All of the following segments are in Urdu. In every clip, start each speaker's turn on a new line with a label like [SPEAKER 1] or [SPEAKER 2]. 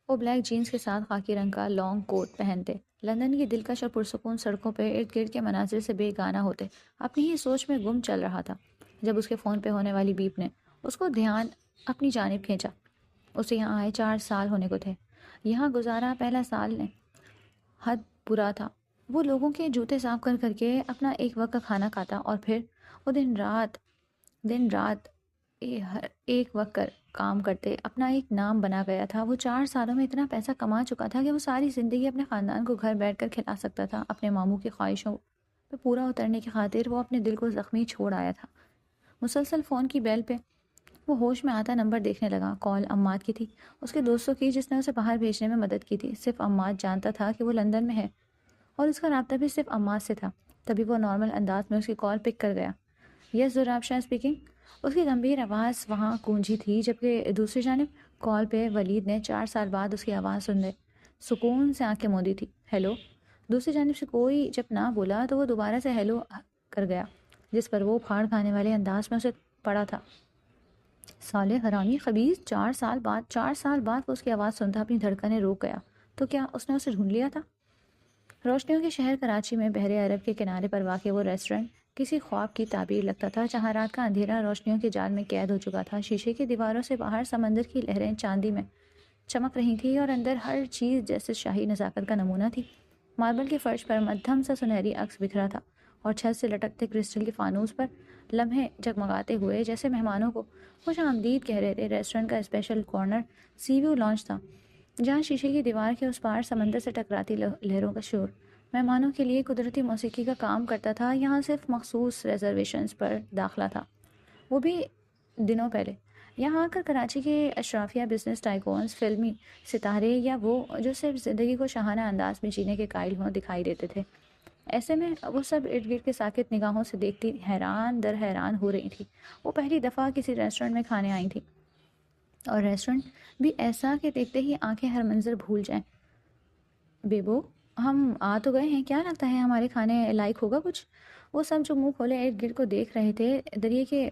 [SPEAKER 1] وہ بلیک جینس کے ساتھ خاکی رنگ کا لانگ کوٹ پہنتے، لندن کی دلکش اور پرسکون سڑکوں پہ ارد گرد کے مناظر سے بے گانہ ہوتے، اپنی ہی سوچ میں گم چل رہا تھا جب اس کے فون پہ ہونے والی بیپ نے اس کو دھیان اپنی جانب کھینچا۔ اسے یہاں آئے 4 سال ہونے کو تھے۔ یہاں گزارا پہلا سال نے حد برا تھا۔ وہ لوگوں کے جوتے صاف کر کر کے اپنا ایک وقت کا کھانا کھاتا اور پھر وہ دن رات ایک وقت کر کام کرتے اپنا ایک نام بنا گیا تھا۔ وہ 4 سالوں میں اتنا پیسہ کما چکا تھا کہ وہ ساری زندگی اپنے خاندان کو گھر بیٹھ کر کھلا سکتا تھا۔ اپنے ماموں کی خواہشوں پہ پورا اترنے کی خاطر وہ اپنے دل کو زخمی چھوڑ آیا تھا۔ مسلسل فون کی بیل پہ وہ ہوش میں آتا نمبر دیکھنے لگا۔ کال اماد کی تھی، اس کے دوستوں کی جس نے اسے باہر بھیجنے میں مدد کی تھی۔ صرف اماد جانتا تھا کہ وہ لندن میں ہے اور اس کا رابطہ بھی صرف اماد سے تھا۔ تبھی وہ نارمل انداز میں اس کی کال پک کر گیا۔ یس زراب شاہ اسپیکنگ۔ اس کی گمبھیر آواز وہاں گونجی تھی، جبکہ دوسری جانب کال پہ ولید نے 4 سال بعد اس کی آواز سننے سکون سے آنکھیں موندی تھی۔ ہیلو۔ دوسری جانب سے کوئی جب نہ بولا تو وہ دوبارہ سے ہیلو کر گیا، جس پر وہ پھاڑ کھانے والے انداز میں اسے پڑا تھا۔ سالے حرامی خبیث! 4 سال بعد وہ اس کی آواز سنتا اپنی دھڑکنیں روک گیا۔ تو کیا اس نے اسے ڈھونڈ لیا تھا؟ روشنیوں کے شہر کراچی میں بحر عرب کے کنارے پر واقع وہ ریسٹورنٹ کسی خواب کی تعبیر لگتا تھا، جہاں رات کا اندھیرا روشنیوں کے جال میں قید ہو چکا تھا۔ شیشے کی دیواروں سے باہر سمندر کی لہریں چاندی میں چمک رہی تھی اور اندر ہر چیز جیسے شاہی نزاکت کا نمونہ تھی۔ ماربل کے فرش پر مدھم سا سنہری عکس بکھرا تھا اور چھت سے لٹکتے کرسٹل کے فانوس پر لمحے جگمگاتے ہوئے جیسے مہمانوں کو خوش آمدید کہہ رہے تھے۔ ریسٹورنٹ کا اسپیشل کارنر سی ویو لانچ تھا، جہاں شیشے کی دیوار کے اس پار سمندر سے ٹکراتی لہروں کا شور مہمانوں کے لیے قدرتی موسیقی کا کام کرتا تھا۔ یہاں صرف مخصوص ریزرویشنز پر داخلہ تھا، وہ بھی دنوں پہلے۔ یہاں آ کر کراچی کے اشرافیہ، بزنس ٹائکونز، فلمی ستارے یا وہ جو صرف زندگی کو شاہانہ انداز میں جینے کے قائل ہوں دکھائی دیتے تھے۔ ایسے میں وہ سب ارد گرد کے ساکت نگاہوں سے دیکھتی حیران در حیران ہو رہی تھی۔ وہ پہلی دفعہ کسی ریسٹورنٹ میں کھانے آئی تھی، اور ریسٹورنٹ بھی ایسا کہ دیکھتے ہی آنکھیں ہر منظر بھول جائیں۔ بیبو، ہم آ تو گئے ہیں، کیا لگتا ہے ہمارے کھانے لائق ہوگا کچھ؟ وہ سب جو منہ کھولے ارد گرد کو دیکھ رہے تھے، دریا کے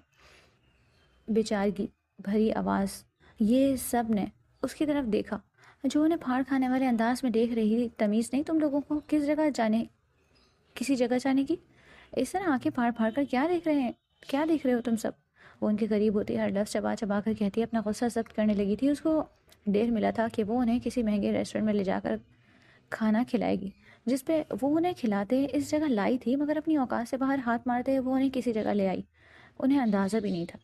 [SPEAKER 1] بیچارگی بھری آواز یہ سب نے اس کی طرف دیکھا جو انہیں پھاڑ کھانے والے انداز میں دیکھ رہی تھی۔ تمیز نہیں تم لوگوں کو کسی جگہ جانے کی؟ اس طرح آنکھیں پھاڑ پھاڑ کر کیا دیکھ رہے ہو تم سب؟ وہ ان کے قریب ہوتی ہر لفظ چبا چبا کر کہتی اپنا غصہ ضبط کرنے لگی تھی۔ اس کو ڈیر ملا تھا کہ وہ انہیں کسی مہنگے ریسٹورنٹ میں لے جا کر کھانا کھلائے گی، جس پہ وہ انہیں کھلاتے اس جگہ لائی تھی، مگر اپنی اوقات سے باہر ہاتھ مارتے وہ انہیں کسی جگہ لے آئی۔ انہیں اندازہ بھی نہیں تھا۔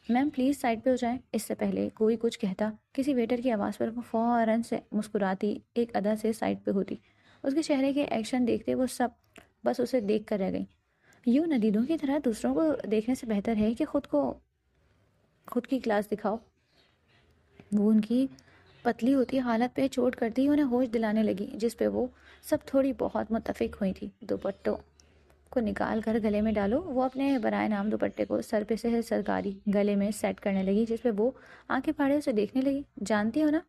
[SPEAKER 1] میم پلیز سائڈ پہ ہو جائیں۔ اس سے پہلے کوئی کچھ کہتا، کسی ویٹر کی آواز پر وہ فوراً سے مسکراتی ایک ادا سے سائڈ پہ ہوتی۔ اس کے چہرے کے ایکشن دیکھتے وہ سب بس اسے دیکھ کر رہ گئیں۔ یوں ندیدوں کی طرح دوسروں کو دیکھنے سے بہتر ہے کہ خود کی کلاس دکھاؤ۔ وہ ان کی پتلی ہوتی حالت پہ چوٹ کرتی انہیں ہوش دلانے لگی، جس پہ وہ سب تھوڑی بہت متفق ہوئی تھی۔ دوپٹوں کو نکال کر گلے میں ڈالو۔ وہ اپنے برائے نام دوپٹے کو سر پہ سے سرکاری گلے میں سیٹ کرنے لگی، جس پہ وہ آنکھیں پھاڑے اسے دیکھنے لگی۔ جانتی ہو نا،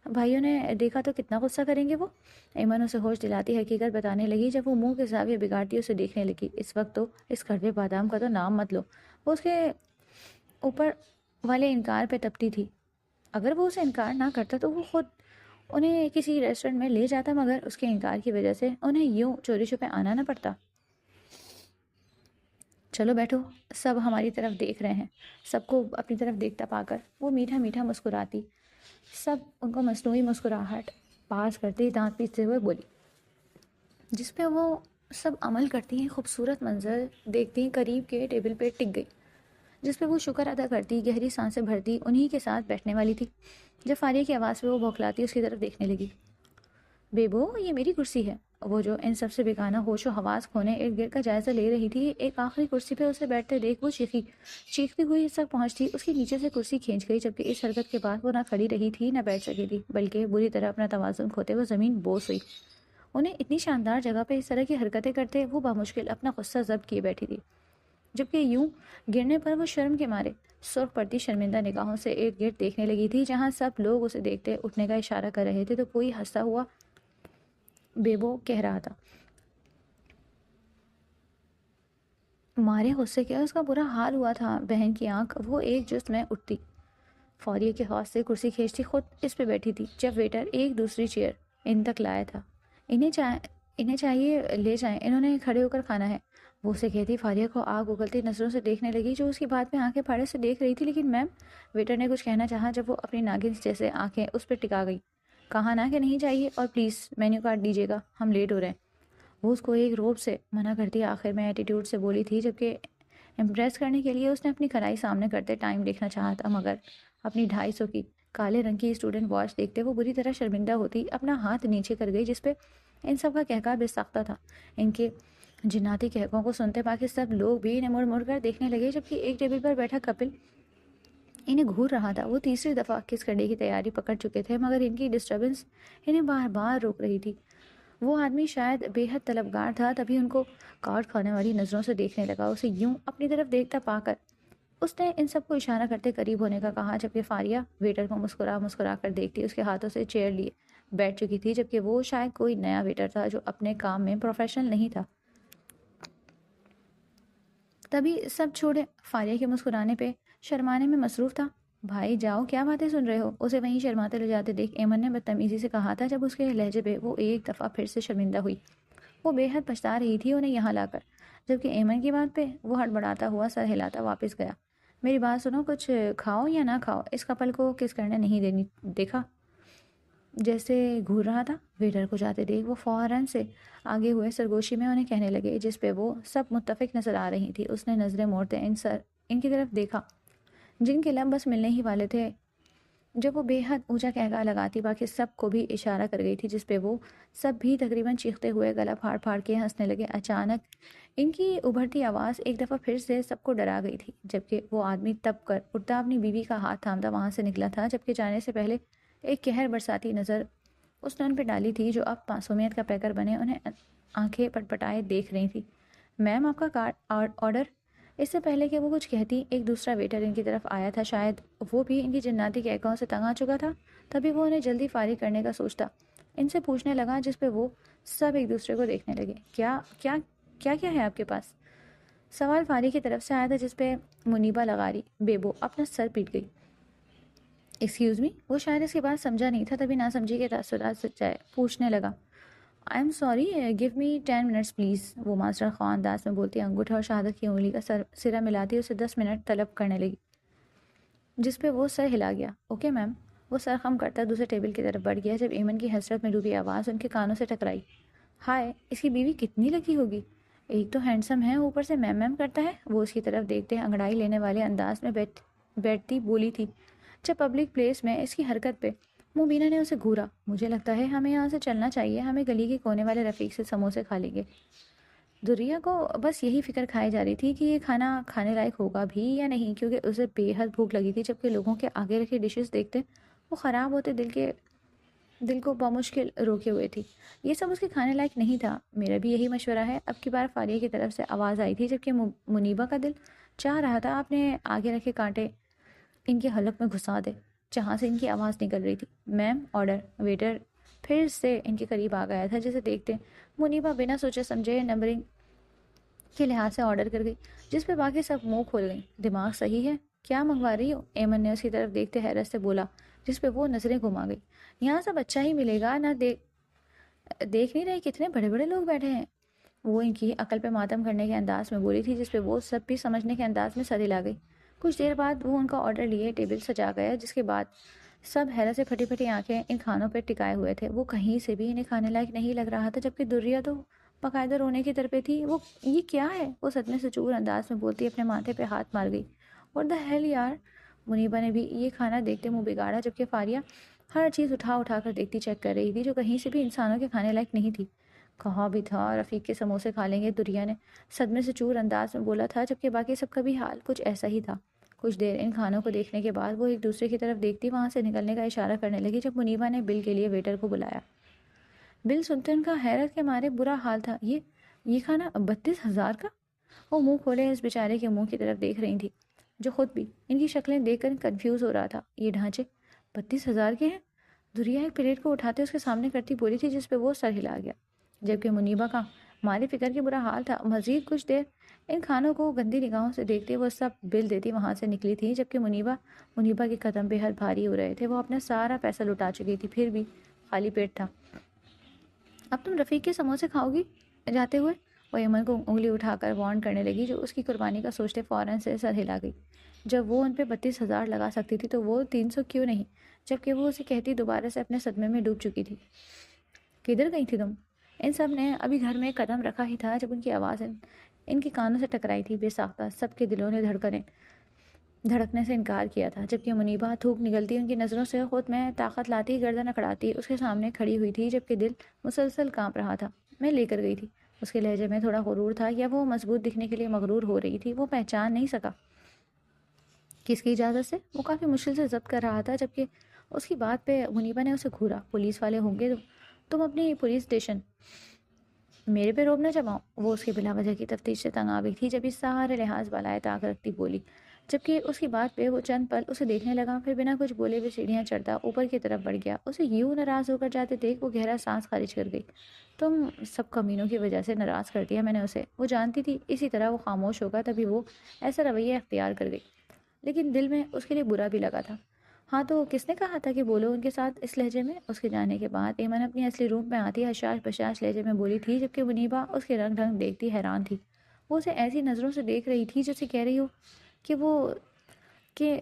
[SPEAKER 1] بھائیوں نے دیکھا تو کتنا غصہ کریں گے وہ؟ ایمن اسے ہوش دلاتی حقیقت بتانے لگی جب وہ منہ کے زاویے بگاڑتی اسے دیکھنے لگی۔ اس وقت تو اس کڑوے بادام کا تو نام مت لو۔ وہ اس کے اوپر والے انکار پہ تپتی تھی۔ اگر وہ اسے انکار نہ کرتا تو وہ خود انہیں کسی ریسٹورنٹ میں لے جاتا، مگر اس کے انکار کی وجہ سے انہیں یوں چوری چھپے آنا نہ پڑتا۔ چلو بیٹھو، سب ہماری طرف دیکھ رہے ہیں۔ سب کو اپنی طرف دیکھتا پا کر وہ میٹھا میٹھا مسکراتی، سب ان کو مصنوعی مسکراہٹ پاس کرتی دانت پیستے ہوئے بولی، جس پہ وہ سب عمل کرتی ہیں۔ خوبصورت منظر دیکھتی قریب کے ٹیبل پہ ٹک گئی، جس پہ وہ شکر ادا کرتی، گہری سانسیں بھرتی انہی کے ساتھ بیٹھنے والی تھی۔ جب فاریہ کی آواز پہ وہ بوکھلاتی اس کی طرف دیکھنے لگی۔ بیبو، یہ میری کرسی ہے۔ وہ جو ان سب سے بیگانہ ہوش و حواس کھونے ارد گرد کا جائزہ لے رہی تھی، ایک آخری کرسی پہ اسے بیٹھتے دیکھ وہ چیختی ہوئی اس تک پہنچتی اس کی نیچے سے کرسی کھینچ گئی، جبکہ اس حرکت کے بعد وہ نہ کھڑی رہی تھی نہ بیٹھ سکی تھی، بلکہ بری طرح اپنا توازن کھوتے وہ زمین بوس ہوئی۔ انہیں اتنی شاندار جگہ پہ اس طرح کی حرکتیں کرتے وہ بامشکل اپنا غصہ ضبط کیے بیٹھی تھی، جبکہ یوں گرنے پر وہ شرم کے مارے سرخ پڑتی شرمندہ نگاہوں سے ارد گرد دیکھنے لگی تھی۔ جہاں سب لوگ اسے دیکھتے اٹھنے کا اشارہ کر رہے تھے تو کوئی ہنستا ہوا بیبو کہہ رہا تھا، مارے غصے کے اس کا برا حال ہوا تھا۔ بہن کی آنکھ وہ ایک جست میں اٹھتی فوریہ کے ہاتھ سے کرسی کھینچتی خود اس پہ بیٹھی تھی جب ویٹر ایک دوسری چیئر ان تک لایا تھا۔ انہیں چاہیے لے جائیں، انہوں نے کھڑے ہو کر کھانا ہے، وہ اسے کہتی فاریہ کو آگ اگلتی نظروں سے دیکھنے لگی، جو اس کی بات میں آنکھیں پھاڑے سے دیکھ رہی تھی۔ لیکن میم، ویٹر نے کچھ کہنا چاہا جب وہ اپنی ناگن جیسے آنکھیں اس پہ ٹکا گئی۔ کہا نا کہ نہیں چاہیے، اور پلیز مینیو کارڈ دیجیے گا، ہم لیٹ ہو رہے ہیں۔ وہ اس کو ایک روب سے منع کرتی آخر میں ایٹیٹیوڈ سے بولی تھی، جبکہ امپریس کرنے کے لیے اس نے اپنی کڑھائی سامنے کرتے ٹائم دیکھنا چاہا تھا، مگر اپنی 250 کی کالے رنگ کی اسٹوڈنٹ واچ دیکھتے وہ بری طرح شرمندہ ہوتی، اپنا ہاتھ نیچے کر گئی جس پہ ان سب کا کہکا بے ساختہ تھا۔ ان کے جناتی کہکوں کو سنتے باقی سب لوگ بھی انہیں مڑ مڑ کر دیکھنے لگے، جبکہ ایک ٹیبل پر بیٹھا کپل انہیں گھور رہا تھا۔ وہ تیسری دفعہ کس کرنے کی تیاری پکڑ چکے تھے، مگر ان کی ڈسٹربنس انہیں بار بار روک رہی تھی۔ وہ آدمی شاید بے حد طلبگار تھا، تبھی ان کو کارڈ کھانے والی نظروں سے دیکھنے لگا۔ اسے یوں اپنی طرف دیکھتا پا کر اس نے ان سب کو اشارہ کرتے قریب ہونے کا کہا، جبکہ فاریہ ویٹر کو مسکرا کر دیکھتی اس کے ہاتھوں سے چیئر لیے بیٹھ چکی تھی، جبکہ وہ شاید کوئی نیا ویٹر تھا جو اپنے کام میں پروفیشنل نہیں تھا۔ تبھی سب چھوڑے فاریہ کے مسکرانے پہ شرمانے میں مصروف تھا۔ بھائی جاؤ، کیا باتیں سن رہے ہو؟ اسے وہیں شرماتے لے جاتے دیکھ ایمن نے بدتمیزی سے کہا تھا، جب اس کے لہجے پہ وہ ایک دفعہ پھر سے شرمندہ ہوئی۔ وہ بے حد پچھتا رہی تھی انہیں یہاں لا کر، جبکہ ایمن کی بات پہ وہ ہڑبڑاتا ہوا سر ہلاتا واپس گیا۔ میری بات سنو، کچھ کھاؤ یا نہ کھاؤ، اس کپل کو کس کرنے نہیں دینی، دیکھا جیسے گھور رہا تھا۔ ویٹر کو جاتے دیکھ وہ فوراً سے آگے ہوئے سرگوشی میں انہیں کہنے لگے، جس پہ وہ سب متفق نظر آ رہی تھی۔ اس نے نظریں موڑتے ان کی طرف دیکھا جن کے لب بس ملنے ہی والے تھے، جب وہ بے حد اونچا کہکا لگاتی باقی سب کو بھی اشارہ کر گئی تھی، جس پہ وہ سب بھی تقریباً چیختے ہوئے گلا پھاڑ پھاڑ کے ہنسنے لگے۔ اچانک ان کی ابھرتی آواز ایک دفعہ پھر سے سب کو ڈرا گئی تھی، جبکہ وہ آدمی تب کر اٹھتا اپنی بیوی کا ہاتھ تھامتا وہاں سے نکلا تھا، جبکہ جانے سے پہلے ایک قہر برساتی نظر اس نے ان پہ ڈالی تھی، جو اب معصومیت کا پیکر بنے انہیں آنکھیں پٹپٹائے دیکھ رہی تھی۔ میم، آپ کا کارڈ آرڈر۔ اس سے پہلے کہ وہ کچھ کہتی ایک دوسرا ویٹر ان کی طرف آیا تھا، شاید وہ بھی ان کی جناتی کہکاؤں سے تنگ آ چکا تھا، تبھی وہ انہیں جلدی فارغ کرنے کا سوچتا ان سے پوچھنے لگا، جس پہ وہ سب ایک دوسرے کو دیکھنے لگے۔ کیا کیا کیا کیا ہے آپ کے پاس؟ سوال فارغ کی طرف سے آیا تھا، جس پہ منیبا لغاری بیبو اپنا سر پیٹ گئی۔ ایکسکیوز می، وہ شاید اس کی بات سمجھا نہیں تھا، تبھی نہ سمجھی کے تاثرات سے جائے پوچھنے لگا، I am sorry, give me 10 minutes please. وہ ماسٹر خواہ انداز میں بولتی انگوٹھا اور شہادت کی انگلی کا سرا ملاتی اسے 10 منٹ طلب کرنے لگی، جس پہ وہ سر ہلا گیا۔ Okay ma'am. وہ سر خم کرتا دوسرے ٹیبل کی طرف بڑھ گیا، جب ایمن کی حسرت میں ڈوبی آواز ان کے کانوں سے ٹکرائی۔ ہائے، اس کی بیوی کتنی لکی ہوگی، ایک تو ہینڈسم ہے، اوپر سے میم میم کرتا ہے۔ وہ اس کی طرف دیکھتے انگڑائی لینے والے انداز میں بیٹھتی بولی تھی، جب پبلک پلیس میں اس کی حرکت پہ مبینہ نے اسے گھورا۔ مجھے لگتا ہے ہمیں یہاں سے چلنا چاہیے، ہمیں گلی کے کونے والے رفیق سے سموسے کھا لیں گے۔ دریہ کو بس یہی فکر کھائی جا رہی تھی کہ یہ کھانا کھانے لائق ہوگا بھی یا نہیں، کیونکہ اسے بے حد بھوک لگی تھی، جبکہ لوگوں کے آگے رکھی ڈشز دیکھتے وہ خراب ہوتے دل کو بمشکل روکے ہوئے تھی۔ یہ سب اس کے کھانے لائق نہیں تھا۔ میرا بھی یہی مشورہ ہے۔ اب کی بار فاریہ کی طرف سے آواز آئی تھی، جبکہ منیبا کا دل چاہ رہا تھا اپنے آگے رکھے کانٹے ان کے حلق میں گھسا دے، جہاں سے ان کی آواز نکل رہی تھی۔ میم، آرڈر۔ ویٹر پھر سے ان کے قریب آ گیا تھا، جسے دیکھتے منیبا بنا سوچے سمجھے نمبرنگ کے لحاظ سے آرڈر کر گئی، جس پہ باقی سب منہ کھول گئیں۔ دماغ صحیح ہے، کیا منگوا رہی ہو؟ ایمن نے اس کی طرف دیکھتے حیرت سے بولا، جس پہ وہ نظریں گھما گئی۔ یہاں سب اچھا ہی ملے گا نہ، دیکھ نہیں رہی کتنے بڑے بڑے لوگ بیٹھے ہیں؟ وہ ان کی عقل پہ ماتم کرنے کے انداز میں بولی تھی، جس پہ وہ سب بھی سمجھنے کے انداز میں سر ہلا گئی۔ کچھ دیر بعد وہ ان کا آرڈر لیے ٹیبل سجا گیا، جس کے بعد سب حیرت سے پھٹی پھٹی آنکھیں ان کھانوں پہ ٹکائے ہوئے تھے۔ وہ کہیں سے بھی انہیں کھانے لائق نہیں لگ رہا تھا، جبکہ دریہ تو باقاعدہ رونے کی طرف تھی۔ وہ یہ کیا ہے؟ وہ صدمے سے چور انداز میں بولتی اپنے ماتھے پہ ہاتھ مار گئی۔ اور دا ہیل یار! منیبا نے بھی یہ کھانا دیکھتے منہ بگاڑا، جبکہ فاریہ ہر چیز اٹھا کر دیکھتی چیک کر رہی تھی، جو کہیں سے بھی انسانوں کے کھانے لائق نہیں تھی۔ کہا بھی تھا رفیق کے سموسے کھا لیں گے، دریہ نے صدمے سے چور انداز میں بولا تھا، جبکہ باقی سب کا بھی حال کچھ ایسا ہی تھا۔ کچھ دیر ان کھانوں کو دیکھنے کے بعد وہ ایک دوسرے کی طرف دیکھتی وہاں سے نکلنے کا اشارہ کرنے لگی، جب منیبا نے بل کے لیے ویٹر کو بلایا۔ بل سنتے ان کا حیرت کے مارے برا حال تھا۔ یہ کھانا 32,000 کا؟ وہ منہ کھولے اس بیچارے کے منہ کی طرف دیکھ رہی تھی، جو خود بھی ان کی شکلیں دیکھ کر کنفیوز ہو رہا تھا۔ یہ ڈھانچے 32,000 کے ہیں؟ دریہ ایک پلیٹ کو اٹھاتے اس کے سامنے کرتی بولی تھی، جس پہ وہ سر ہلا گیا، جبکہ منیبا کا مالی فکر کی برا حال تھا۔ مزید کچھ دیر ان کھانوں کو گندی نگاہوں سے دیکھتے وہ سب بل دیتی وہاں سے نکلی تھی، جبکہ منیبا کے قدم بے حد بھاری ہو رہے تھے۔ وہ اپنا سارا پیسہ لٹا چکی تھی، پھر بھی خالی پیٹ تھا۔ اب تم رفیق کے سموسے کھاؤ گی جاتے ہوئے؟ وہ ایمن کو انگلی اٹھا کر وارن کرنے لگی، جو اس کی قربانی کا سوچتے فوراً سے سر ہلا گئی۔ جب وہ ان پہ 32,000 لگا سکتی تھی تو وہ 300 کیوں نہیں؟ جبکہ وہ اسے کہتی دوبارہ سے اپنے صدمے میں ڈوب چکی تھی۔ کدھر گئی تھی تم؟ ان سب نے ابھی گھر میں قدم رکھا ہی تھا جب ان کی آواز ان کے کانوں سے ٹکرائی تھی۔ بے ساختہ سب کے دلوں نے دھڑکنے سے انکار کیا تھا، جبکہ منیبا تھوک نگلتی ان کی نظروں سے خود میں طاقت لاتی گردن اکڑاتی اس کے سامنے کھڑی ہوئی تھی، جبکہ دل مسلسل کانپ رہا تھا۔ میں لے کر گئی تھی۔ اس کے لہجے میں تھوڑا غرور تھا، یا وہ مضبوط دکھنے کے لیے مغرور ہو رہی تھی، وہ پہچان نہیں سکا۔ کس کی اجازت سے؟ وہ کافی مشکل سے ضبط کر رہا تھا، جبکہ اس کی بات پہ منیبا نے اسے گھورا۔ پولیس والے ہوں گے، تم اپنی پولیس اسٹیشن میرے پہ روب نہ جماؤ۔ وہ اس کی بلا وجہ کی تفتیش سے تنگ آ گئی تھی، جب اس سارے لحاظ بالائے طاق رکھتی بولی، جبکہ اس کی بات پہ وہ چند پل اسے دیکھنے لگا، پھر بنا کچھ بولے ہوئے سیڑھیاں چڑھتا اوپر کی طرف بڑھ گیا۔ اسے یوں ناراض ہو کر جاتے دیکھ وہ گہرا سانس خارج کر گئی۔ تم سب کمینوں کی وجہ سے ناراض کر دیا میں نے اسے۔ وہ جانتی تھی اسی طرح وہ خاموش ہوگا، تبھی وہ ایسا رویہ اختیار کر گئی، لیکن دل میں اس کے لیے برا بھی لگا تھا۔ ہاں تو کس نے کہا تھا کہ بولو ان کے ساتھ اس لہجے میں؟ اس کے جانے کے بعد ایمن اپنی اصلی روپ میں آتی حشاش بشاش لہجے میں بولی تھی، جبکہ منیبا اس کے رنگ ڈھنگ دیکھتی حیران تھی۔ وہ اسے ایسی نظروں سے دیکھ رہی تھی جیسے کہہ رہی ہو کہ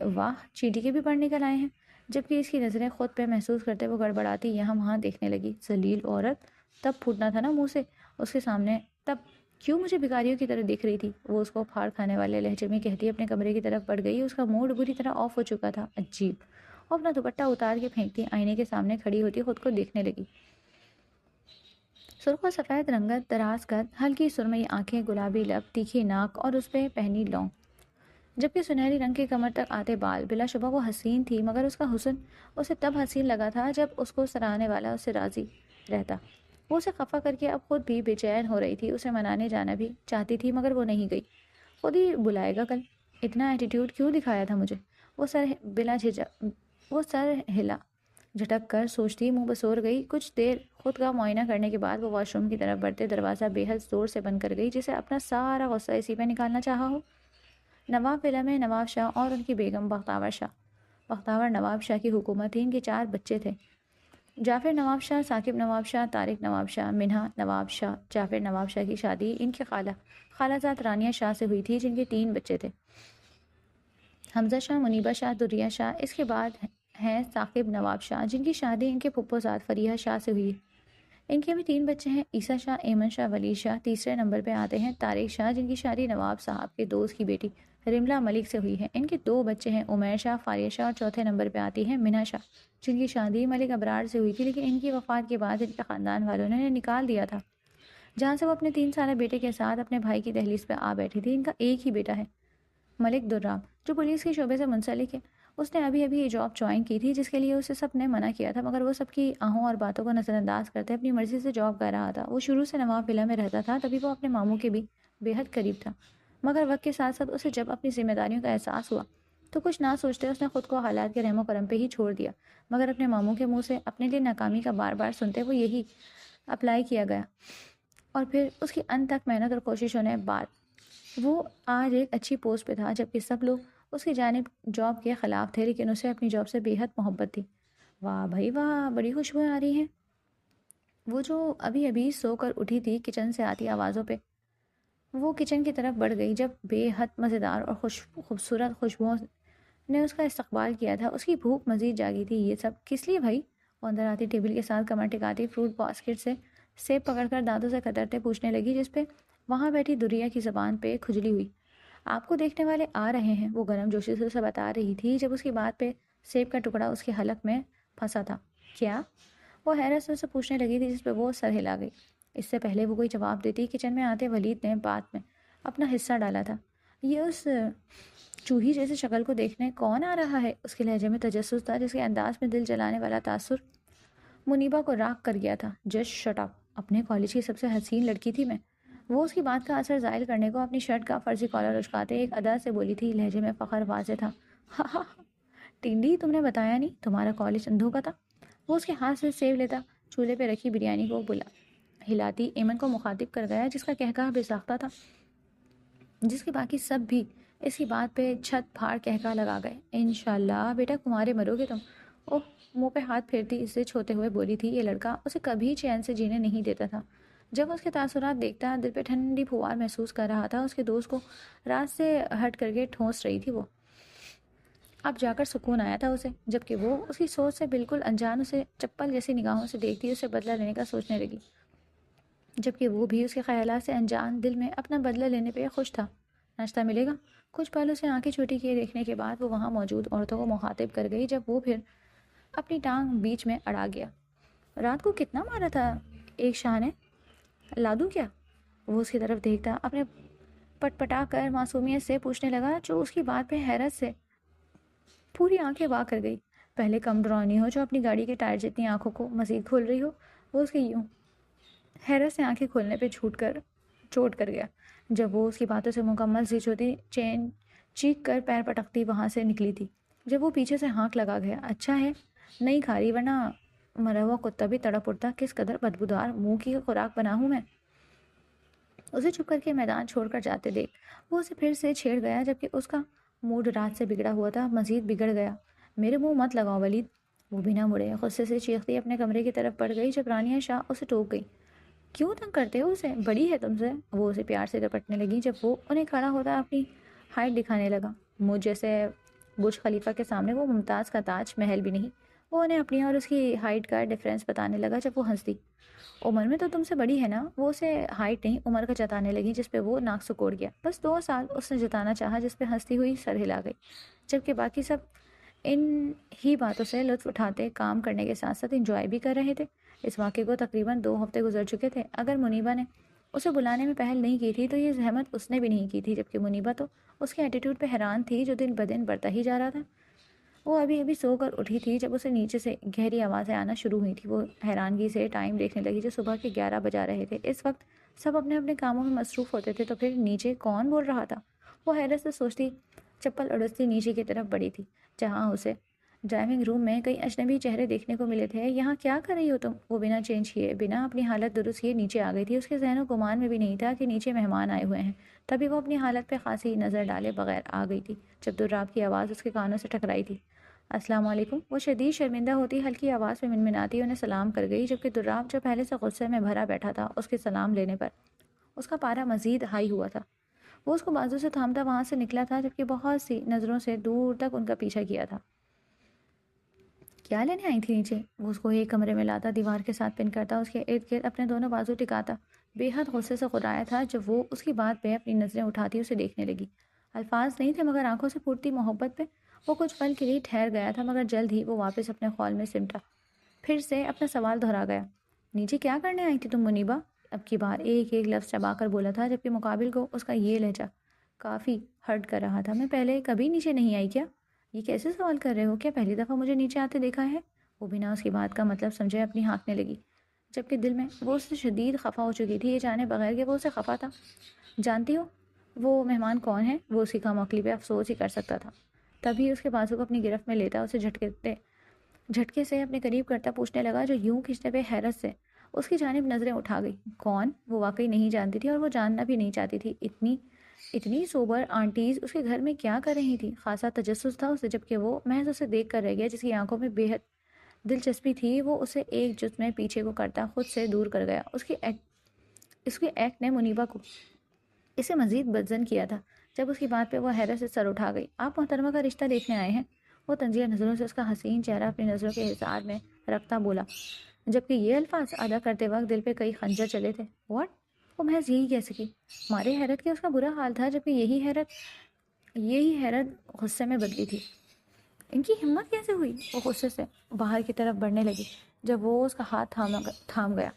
[SPEAKER 1] واہ چینٹی کے بھی پڑھ نکل آئے ہیں، جبکہ اس کی نظریں خود پہ محسوس کرتے وہ گڑبڑاتی یہاں وہاں دیکھنے لگی۔ ذلیل عورت! تب پھوٹنا تھا نا منہ سے اس کے سامنے، تب کیوں مجھے بھکاریوں کی طرح دیکھ رہی تھی؟ وہ اس کو پھاڑ کھانے والے لہجے میں کہتی اپنے کمرے کی طرف بڑھ گئی۔ اس کا موڈ بری طرح آف ہو چکا تھا۔ عجیب! وہ اپنا دوپٹہ اتار کے پھینکتی آئینے کے سامنے کھڑی ہوتی خود کو دیکھنے لگی۔ سرخ و سفید رنگت، دراز قد، ہلکی سرمئی آنکھیں، گلابی لب، تیکھی ناک اور اس پہ پہنی لونگ، جبکہ سنہری رنگ کے کمر تک آتے بال۔ بلا شبہ وہ حسین تھی، مگر اس کا حسن اسے تب حسین لگا تھا جب اس کو سراہنے والا اس سے راضی رہتا۔ وہ اسے خفا کر کے اب خود بھی بے چین ہو رہی تھی۔ اسے منانے جانا بھی چاہتی تھی مگر وہ نہیں گئی۔ خود ہی بلائے گا کل، اتنا ایٹیٹیوڈ کیوں دکھایا تھا مجھے؟ وہ سر ہلا جھٹک کر سوچتی منہ بسور گئی۔ کچھ دیر خود کا معائنہ کرنے کے بعد وہ واش روم کی طرف بڑھتے دروازہ بے حد زور سے بند کر گئی، جسے اپنا سارا غصہ اسی پہ نکالنا چاہا ہو۔ نواب ولا میں نواب شاہ اور ان کی بیگم بختاور نواب شاہ کی حکومت تھی۔ ان کے 4 بچے تھے، جعفر نواب شاہ، ثاقب نواب شاہ، طارق نواب شاہ، منہا نواب شاہ۔ جعفر نواب شاہ کی شادی ان کی خالہ زاد رانیہ شاہ سے ہوئی تھی، جن کے 3 بچے تھے، حمزہ شاہ، منیبہ شاہ، دریہ شاہ۔ اس کے بعد ہیں ثاقب نواب شاہ، جن کی شادی ان کے پھپھو زاد فریحہ شاہ سے ہوئی۔ ان کے بھی 3 بچے ہیں، عیسیٰ شاہ، ایمن شاہ، ولی شاہ۔ تیسرے نمبر پہ آتے ہیں طارق شاہ، جن کی شادی نواب صاحب کے دوست کی بیٹی رملہ ملک سے ہوئی ہے۔ ان کے 2 بچے ہیں، عمیر شاہ، فاریہ شاہ، اور چوتھے نمبر پہ آتی ہیں منہا شاہ، جن کی شادی ملک ابرار سے ہوئی تھی، لیکن ان کی وفات کے بعد ان کے خاندان والوں نے نکال دیا تھا، جہاں سے وہ اپنے 3 سالہ بیٹے کے ساتھ اپنے بھائی کی دہلیز پہ آ بیٹھی تھی۔ ان کا ایک ہی بیٹا ہے، ملک درام، جو پولیس کے شعبے سے منسلک ہے۔ اس نے ابھی یہ جاب جوائن کی تھی، جس کے لیے اسے سب نے منع کیا تھا، مگر وہ سب کی آہوں اور باتوں کو نظر انداز کرتے اپنی مرضی سے جاب کر رہا تھا۔ وہ شروع سے نواب ولا میں رہتا تھا، تبھی وہ اپنے ماموں کے بھی بے حد قریب تھا، مگر وقت کے ساتھ ساتھ اسے جب اپنی ذمہ داریوں کا احساس ہوا تو کچھ نہ سوچتے اس نے خود کو حالات کے رحم و کرم پہ ہی چھوڑ دیا، مگر اپنے ماموں کے منہ سے اپنے لیے ناکامی کا بار بار سنتے وہ یہی اپلائی کیا گیا، اور پھر اس کی ان تک محنت اور کوششوں نے بعد وہ آج ایک اچھی پوسٹ پہ تھا، جبکہ سب لوگ اس کی جانب جاب کے خلاف تھے، لیکن اسے اپنی جاب سے بے حد محبت تھی۔ واہ بھائی واہ، بڑی خوشبوئیں آ رہی ہیں۔ وہ جو ابھی سو کر اٹھی تھی کچن سے آتی آوازوں پہ وہ کچن کی طرف بڑھ گئی، جب بے حد مزیدار اور خوبصورت خوشبوؤں نے اس کا استقبال کیا تھا۔ اس کی بھوک مزید جاگی تھی۔ یہ سب کس لیے بھائی؟ وہ اندر آتی ٹیبل کے ساتھ کمر ٹکاتی فروٹ باسکٹ سے سیب پکڑ کر دانتوں سے کترتے پوچھنے لگی، جس پہ وہاں بیٹھی دریہ کی زبان پہ کھجلی ہوئی۔ آپ کو دیکھنے والے آ رہے ہیں، وہ گرم جوشی سے اسے بتا رہی تھی، جب اس کی بات پہ سیب کا ٹکڑا اس کے حلق میں پھنسا تھا۔ کیا؟ وہ حیرت سے اسے پوچھنے لگی تھی، جس پہ وہ سر ہلا گئی۔ اس سے پہلے وہ کوئی جواب دیتی، کچن میں آتے ولید نے بات میں اپنا حصہ ڈالا تھا۔ یہ اس چوہی جیسے شکل کو دیکھنے کون آ رہا ہے؟ اس کے لہجے میں تجسس تھا، جس کے انداز میں دل جلانے والا تاثر منیبا کو راغ کر گیا تھا۔ جسٹ شٹ اپ، اپنے کالج کی سب سے حسین لڑکی تھی میں۔ وہ اس کی بات کا اثر زائل کرنے کو اپنی شرٹ کا فرضی کالر اچکاتے ایک ادا سے بولی تھی، لہجے میں فخر واضح تھا۔ ہاں ہاں ٹینڈی، تم نے بتایا نہیں تمہارا کالج اندھوں کا تھا؟ وہ اس کے ہاتھ سے سیب لیتا چولہے پہ رکھی بریانی کو ہلاتی ایمن کو مخاطب کر گیا، جس کا کہکہا بے ساختہ تھا، جس کے باقی سب بھی اس کی بات پہ چھت پھاڑ کہکہا لگا گئے۔ انشاءاللہ بیٹا کمارے مرو گے تم۔ اوہ، منہ پہ ہاتھ پھیرتی اس سے چھوتے ہوئے بولی تھی۔ یہ لڑکا اسے کبھی چین سے جینے نہیں دیتا تھا۔ جب اس کے تاثرات دیکھتا، دل پہ ٹھنڈی پھوار محسوس کر رہا تھا۔ اس کے دوست کو رات سے ہٹ کر کے ٹھونس رہی تھی وہ، اب جا کر سکون آیا تھا اسے، جبکہ وہ اس کی سوچ سے بالکل انجان اسے چپل جیسی نگاہوں سے دیکھتی اسے بدلہ لینے کا سوچنے لگی، جبکہ وہ بھی اس کے خیالات سے انجان دل میں اپنا بدلہ لینے پہ خوش تھا۔ ناشتہ ملے گا؟ کچھ پل اسے آنکھیں چھوٹی کیے دیکھنے کے بعد وہ وہاں موجود عورتوں کو مخاطب کر گئی، جب وہ پھر اپنی ٹانگ بیچ میں اڑا گیا۔ رات کو کتنا مارا تھا ایک شاہ نے؟ لا دوں کیا؟ وہ اس کی طرف دیکھتا اپنے پٹ پٹا کر معصومیت سے پوچھنے لگا، جو اس کی بات پہ حیرت سے پوری آنکھیں وا کر گئی۔ پہلے کم ڈرانی ہو جو اپنی گاڑی کے ٹائر جتنی آنکھوں کو مزید کھول رہی ہو۔ وہ اس کی یوں حیرت سے آنکھیں کھولنے پہ چوٹ کر گیا، جب وہ اس کی باتوں سے مکمل سی چھوٹی چین چیخ کر پیر پٹکتی وہاں سے نکلی تھی، جب وہ پیچھے سے ہانک لگا گیا۔ اچھا ہے نہیں کھا رہی، ورنہ مرا ہوا کتا بھی تڑپ اٹھتا۔ کس قدر بدبودار منہ کی خوراک بنا ہوں میں۔ اسے چھپ کر کے میدان چھوڑ کر جاتے دیکھ وہ اسے پھر سے چھیڑ گیا، جبکہ اس کا موڈ رات سے بگڑا ہوا تھا مزید بگڑ گیا۔ میرے منہ مت لگاؤ ولید۔ وہ بنا مڑے غصے سے چیختی اپنے کمرے کی طرف بڑھ گئی، جب رانیہ شاہ اسے ٹوک گئی۔ کیوں تنگ کرتے ہو اسے؟ بڑی ہے تم سے۔ وہ اسے پیار سے لپٹنے لگی، جب وہ انہیں کھڑا ہوتا اپنی ہائٹ دکھانے لگا۔ مجھ جیسے برج خلیفہ کے سامنے وہ ممتاز کا تاج محل بھی نہیں۔ وہ انہیں اپنی اور اس کی ہائٹ کا ڈفرینس بتانے لگا، جب وہ ہنستی۔ عمر میں تو تم سے بڑی ہے نا؟ وہ اسے ہائٹ نہیں عمر کا جتانے لگی، جس پہ وہ ناک سکوڑ گیا۔ بس 2 سال اس نے جتانا چاہا، جس پہ ہنستی ہوئی سر ہلا گئی، جبکہ باقی سب ان ہی باتوں سے لطف اٹھاتے کام کرنے کے ساتھ ساتھ انجوائے بھی کر رہے تھے۔ اس واقعے کو تقریباً 2 ہفتے گزر چکے تھے۔ اگر منیبا نے اسے بلانے میں پہل نہیں کی تھی تو یہ زحمت اس نے بھی نہیں کی تھی، جبکہ منیبا تو اس کے ایٹیٹیوڈ پہ حیران تھی جو دن بدن بڑھتا ہی جا رہا تھا۔ وہ ابھی ابھی سو کر اٹھی تھی جب اسے نیچے سے گہری آوازیں آنا شروع ہوئی تھی۔ وہ حیرانگی سے ٹائم دیکھنے لگی جو صبح کے 11 بجا رہے تھے۔ اس وقت سب اپنے اپنے کاموں میں مصروف ہوتے تھے، تو پھر نیچے کون بول رہا تھا؟ وہ حیرت سے سوچتی چپل اڑستی نیچے کی طرف بڑھی تھی، جہاں اسے ڈرائیونگ روم میں کئی اجنبی چہرے دیکھنے کو ملے تھے۔ یہاں کیا کر رہی ہو تم؟ وہ بنا چینج کیے، بنا اپنی حالت درست کیے نیچے آ گئی تھی۔ اس کے ذہن و گمان میں بھی نہیں تھا کہ نیچے مہمان آئے ہوئے ہیں، تبھی وہ اپنی حالت پہ خاصی نظر ڈالے بغیر آ گئی تھی، جب دراب کی آواز اس کے کانوں سے ٹکرائی تھی۔ السلام علیکم۔ وہ شدید شرمندہ ہوتی ہلکی آواز میں منمناتی انہیں سلام کر گئی، جبکہ دراب جو پہلے سے غصے میں بھرا بیٹھا تھا، اس کے سلام لینے پر اس کا پارا مزید ہائی ہوا تھا۔ وہ اس کو بازو سے تھامتا وہاں سے نکلا تھا، جبکہ بہت سی نظروں سے دور تک ان کا پیچھا کیا تھا۔ کیا لینے آئی تھی نیچے؟ وہ اس کو ایک کمرے میں لاتا، دیوار کے ساتھ پن کرتا، اس کے ارد گرد اپنے دونوں بازو ٹکاتا، بے حد غصے سے خدایا تھا جب وہ اس کی بات پہ اپنی نظریں اٹھاتی اسے دیکھنے لگی۔ الفاظ نہیں تھے مگر آنکھوں سے پھوٹتی محبت پہ وہ کچھ پل کے لیے ٹھہر گیا تھا، مگر جلد ہی وہ واپس اپنے خول میں سمٹا، پھر سے اپنا سوال دہرا گیا۔ نیچے کیا کرنے آئی تھی تم منیبا؟ اب کی بار ایک ایک لفظ چبا کر بولا تھا، جبکہ مقابل کو اس کا یہ لہجہ کافی ہرٹ کر رہا تھا۔ میں پہلے کبھی نیچے نہیں آئی کیا؟ یہ کیسے سوال کر رہے ہو؟ کیا پہلی دفعہ مجھے نیچے آتے دیکھا ہے؟ وہ بنا اس کی بات کا مطلب سمجھے اپنی ہانکنے لگی، جبکہ دل میں وہ اس سے شدید خفا ہو چکی تھی، یہ جانے بغیر کہ وہ اسے خفا تھا۔ جانتی ہو وہ مہمان کون ہے؟ وہ اسی کا موقع پہ افسوس ہی کر سکتا تھا۔ تبھی اس کے بازو کو اپنی گرفت میں لیتا اسے جھٹکے سے اپنے قریب کرتا پوچھنے لگا، جو یوں کھینچنے پہ حیرت سے اس کی جانب نظریں اٹھا گئی۔ کون؟ وہ واقعی نہیں جانتی تھی اور وہ جاننا بھی نہیں چاہتی تھی۔ اتنی سوبر آنٹیز اس کے گھر میں کیا کر رہی تھی؟ خاصا تجسس تھا اسے، جبکہ وہ محض اسے دیکھ کر رہ گیا، جس کی آنکھوں میں بے حد دلچسپی تھی۔ وہ اسے ایک جت میں پیچھے کو کرتا خود سے دور کر گیا۔ اس کے ایکٹ نے منیبا کو اسے مزید بدظن کیا تھا، جب اس کی بات پہ وہ حیرت سے سر اٹھا گئی۔ آپ محترمہ کا رشتہ دیکھنے آئے ہیں؟ وہ طنزیہ نظروں سے اس کا حسین چہرہ اپنی نظروں کے حصار میں رکھتا بولا، جبکہ یہ الفاظ ادا کرتے وقت دل پہ کئی خنجر چلے تھے۔ واٹ؟ وہ محض یہی کہہ سکی۔ مارے حیرت کے اس کا برا حال تھا، جبکہ یہی حیرت غصے میں بدلی تھی۔ ان کی ہمت کیسے ہوئی؟ وہ غصے سے باہر کی طرف بڑھنے لگی، جب وہ اس کا ہاتھ تھام گیا۔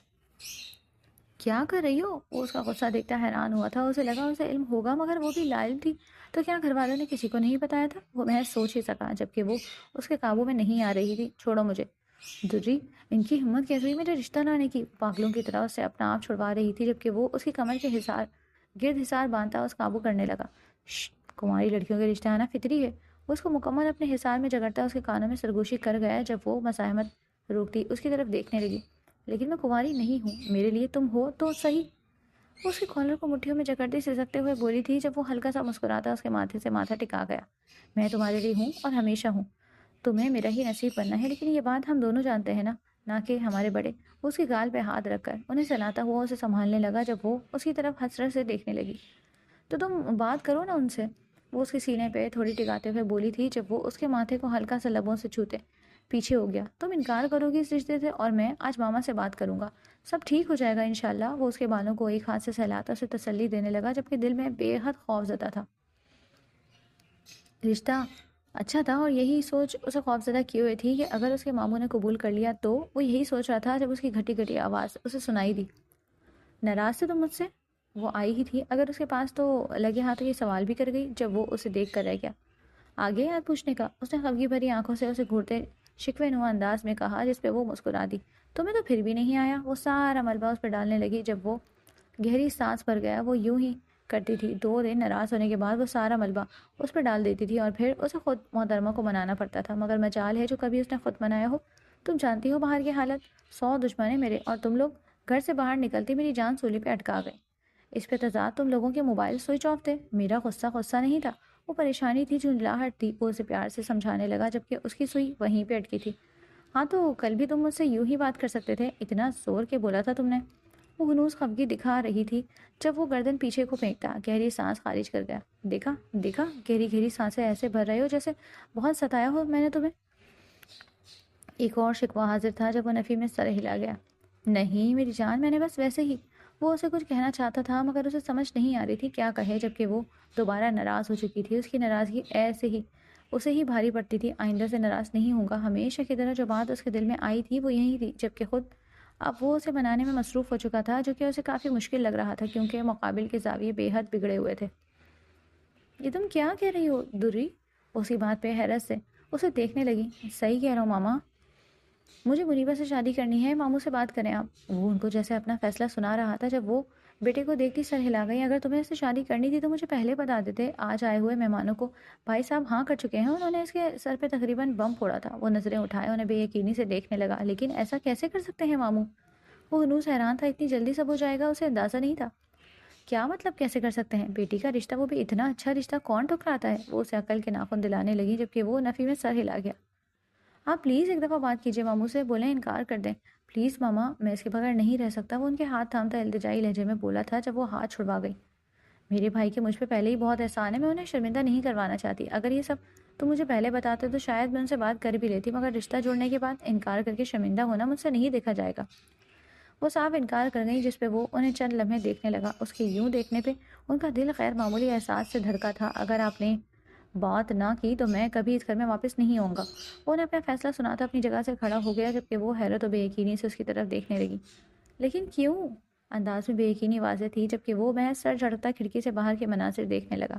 [SPEAKER 1] کیا کر رہی ہو؟ وہ اس کا غصہ دیکھتا حیران ہوا تھا۔ اسے لگا اسے علم ہوگا، مگر وہ بھی لا علم تھی، تو کیا گھر والوں نے کسی کو نہیں بتایا تھا؟ وہ محض سوچ ہی سکا، جبکہ وہ اس کے قابو میں نہیں آ رہی تھی۔ چھوڑو مجھے۔ دری، ان کی ہمت کیسے ہوئی میرے رشتہ لانے کی؟ پاگلوں کی طرح اس سے اپنا آپ چھڑوا رہی تھی، جبکہ وہ اس کی کمر کے گرد حصار باندھتا اس قابو کرنے لگا۔ کماری لڑکیوں کے رشتہ آنا فطری ہے۔ وہ اس کو مکمل اپنے حصار میں جگڑتا اس کے کانوں میں سرگوشی کر گیا، جب وہ مزاحمت روکتی اس کی طرف دیکھنے لگی۔ لیکن میں کنواری نہیں ہوں، میرے لیے تم ہو تو صحیح۔ وہ اس کے کالر کو مٹھیوں میں جکڑتی سسکتے ہوئے بولی تھی جب وہ ہلکا سا مسکراتا اس کے ماتھے سے ماتھا ٹکا گیا۔ میں تمہارے لیے ہوں اور ہمیشہ ہوں۔ تمہیں میرا ہی نصیب بننا ہے، لیکن یہ بات ہم دونوں جانتے ہیں نا، نہ کہ ہمارے بڑے۔ وہ اس کے گال پہ ہاتھ رکھ کر انہیں سلاتا ہوا اسے سنبھالنے لگا جب وہ اس کی طرف حسرت سے دیکھنے لگی۔ تو تم بات کرو نا ان سے، وہ اس کے سینے پہ تھوڑی ٹکاتے ہوئے بولی تھی جب وہ اس کے ماتھے کو ہلکا سا لبوں سے چھوتے پیچھے ہو گیا۔ تم انکار کرو گی اس رشتے سے اور میں آج ماما سے بات کروں گا، سب ٹھیک ہو جائے گا انشاءاللہ۔ وہ اس کے بالوں کو ایک ہاتھ سے سہلاتا اسے تسلی دینے لگا جبکہ دل میں بے حد خوف زدہ تھا۔ رشتہ اچھا تھا اور یہی سوچ اسے خوفزدہ کیے ہوئے تھی کہ اگر اس کے ماموں نے قبول کر لیا تو وہ یہی سوچ رہا تھا جب اس کی گھٹی گھٹی آواز اسے سنائی دی۔ ناراض تھے تم مجھ سے؟ وہ آئی ہی تھی اگر اس کے پاس تو لگے ہاتھوں یہ سوال بھی کر گئی جب وہ اسے دیکھ کر رہ گیا۔ آگے یاد پوچھنے کا، اس نے خفگی بھری آنکھوں سے اسے گھورتے شکوے نما انداز میں کہا جس پہ وہ مسکرا دی۔ تمہیں تو پھر بھی نہیں آیا؟ وہ سارا ملبہ اس پہ ڈالنے لگی جب وہ گہری سانس بھر گیا۔ وہ یوں ہی کرتی تھی، 2 دن ناراض ہونے کے بعد وہ سارا ملبہ اس پہ ڈال دیتی تھی اور پھر اسے خود محترمہ کو منانا پڑتا تھا، مگر مجال ہے جو کبھی اس نے خود منایا ہو؟ تم جانتی ہو باہر کی حالت، 100 دشمن ہیں میرے اور تم لوگ گھر سے باہر نکلتی میری جان سولی پہ اٹکا گئے۔ اس پہ تضاد تم لوگوں کے موبائل سوئچ آف تھے۔ میرا غصہ نہیں تھا، وہ پریشانی تھی، جھنجھلاہٹ تھی۔ وہ اسے پیار سے سمجھانے لگا جبکہ اس کی سوئی وہیں پہ اٹکی تھی۔ ہاں تو کل بھی تم مجھ سے یوں ہی بات کر سکتے تھے، اتنا زور کے بولا تھا تم نے؟ وہ ہنوز خفگی دکھا رہی تھی جب وہ گردن پیچھے کو پھینکتا گہری سانس خارج کر گیا۔ دیکھا دیکھا، گہری گہری سانسیں ایسے بھر رہے ہو جیسے بہت ستایا ہو میں نے تمہیں۔ ایک اور شکوہ حاضر تھا جب وہ نفی میں سر ہلا گیا۔ نہیں میری جان، میں نے بس ویسے ہی۔ وہ اسے کچھ کہنا چاہتا تھا مگر اسے سمجھ نہیں آ رہی تھی کیا کہے جبکہ وہ دوبارہ ناراض ہو چکی تھی۔ اس کی ناراضگی ایسے ہی اسے ہی بھاری پڑتی تھی۔ آئندہ سے ناراض نہیں ہوں گا، ہمیشہ کی طرح جو بات اس کے دل میں آئی تھی وہ یہی تھی، جبکہ خود اب وہ اسے بنانے میں مصروف ہو چکا تھا جو کہ اسے کافی مشکل لگ رہا تھا کیونکہ مقابل کے زاویے بے حد بگڑے ہوئے تھے۔ یہ تم کیا کہہ رہی ہو دری؟ اسی بات پہ حیرت سے اسے دیکھنے لگی۔ صحیح کہہ رہا ہوں ماما، مجھے منیبہ سے شادی کرنی ہے، ماموں سے بات کریں آپ۔ وہ ان کو جیسے اپنا فیصلہ سنا رہا تھا جب وہ بیٹے کو دیکھتی سر ہلا گئی۔ اگر تمہیں اس سے شادی کرنی تھی تو مجھے پہلے بتا دیتے۔ آج آئے ہوئے مہمانوں کو بھائی صاحب ہاں کر چکے ہیں، انہوں نے اس کے سر پہ تقریباً بم پھوڑا تھا۔ وہ نظریں اٹھائے انہیں بے یقینی سے دیکھنے لگا۔ لیکن ایسا کیسے کر سکتے ہیں ماموں؟ وہ ہنوز حیران تھا، اتنی جلدی سب ہو جائے گا اسے اندازہ نہیں تھا۔ کیا مطلب کیسے کر سکتے ہیں؟ بیٹی کا رشتہ، وہ بھی اتنا اچھا رشتہ، کون ٹھکراتا ہے؟ وہ اسے عقل کے ناخن دلانے لگی جبکہ وہ نفی میں سر ہلا گیا۔ آپ پلیز ایک دفعہ بات کیجیے ماموں سے، بولیں انکار کر دیں پلیز ماما، میں اس کے بغیر نہیں رہ سکتا۔ وہ ان کے ہاتھ تھامتا التجائی لہجے میں بولا تھا جب وہ ہاتھ چھڑوا گئی۔ میرے بھائی کے مجھ پہ پہلے ہی بہت احسان ہے، میں انہیں شرمندہ نہیں کروانا چاہتی۔ اگر یہ سب تم مجھے پہلے بتاتے تو شاید میں ان سے بات کر بھی لیتی، مگر رشتہ جوڑنے کے بعد انکار کر کے شرمندہ ہونا مجھ سے نہیں دیکھا جائے گا۔ وہ صاف انکار کر گئی جس پہ وہ انہیں چند لمحے دیکھنے لگا۔ اس کے یوں دیکھنے پہ ان کا دل غیر معمولی احساس سے دھڑکا تھا۔ اگر آپ نے بات نہ کی تو میں کبھی اس گھر میں واپس نہیں آؤں گا۔ وہ نے اپنا فیصلہ سناتا اپنی جگہ سے کھڑا ہو گیا جبکہ وہ حیرت و بے یقینی سے اس کی طرف دیکھنے لگی۔ لیکن کیوں؟ انداز میں بے یقینی واضح تھی جبکہ وہ محض سر جھٹکتا کھڑکی سے باہر کے مناظر دیکھنے لگا۔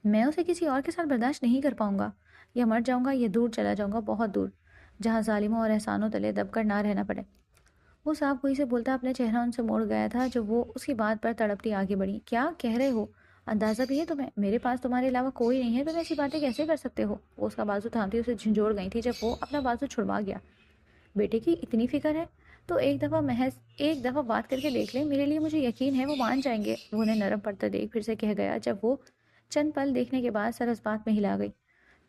[SPEAKER 1] میں اسے کسی اور کے ساتھ برداشت نہیں کر پاؤں گا، یا مر جاؤں گا یا دور چلا جاؤں گا، بہت دور، جہاں ظالموں اور احسانوں تلے دب کر نہ رہنا پڑے۔ وہ صاحب کوئی سے بولتا اپنے چہرہ ان سے موڑ گیا تھا جو وہ اس کی بات پر تڑپتی آگے بڑھی۔ کیا کہہ رہے ہو؟ اندازہ بھی ہے تمہیں؟ میرے پاس تمہارے علاوہ کوئی نہیں ہے، تم ایسی باتیں کیسے کر سکتے ہو؟ وہ اس کا بازو تھامتی اسے جھنجھوڑ گئی تھی جب وہ اپنا بازو چھڑوا گیا۔ بیٹے کی اتنی فکر ہے تو محض ایک دفعہ بات کر کے دیکھ لیں، میرے لیے مجھے یقین ہے وہ مان جائیں گے۔ وہ انہیں نرم پڑتا دیکھ پھر سے کہہ گیا جب وہ چند پل دیکھنے کے بعد سر اس بات میں ہلا گئی۔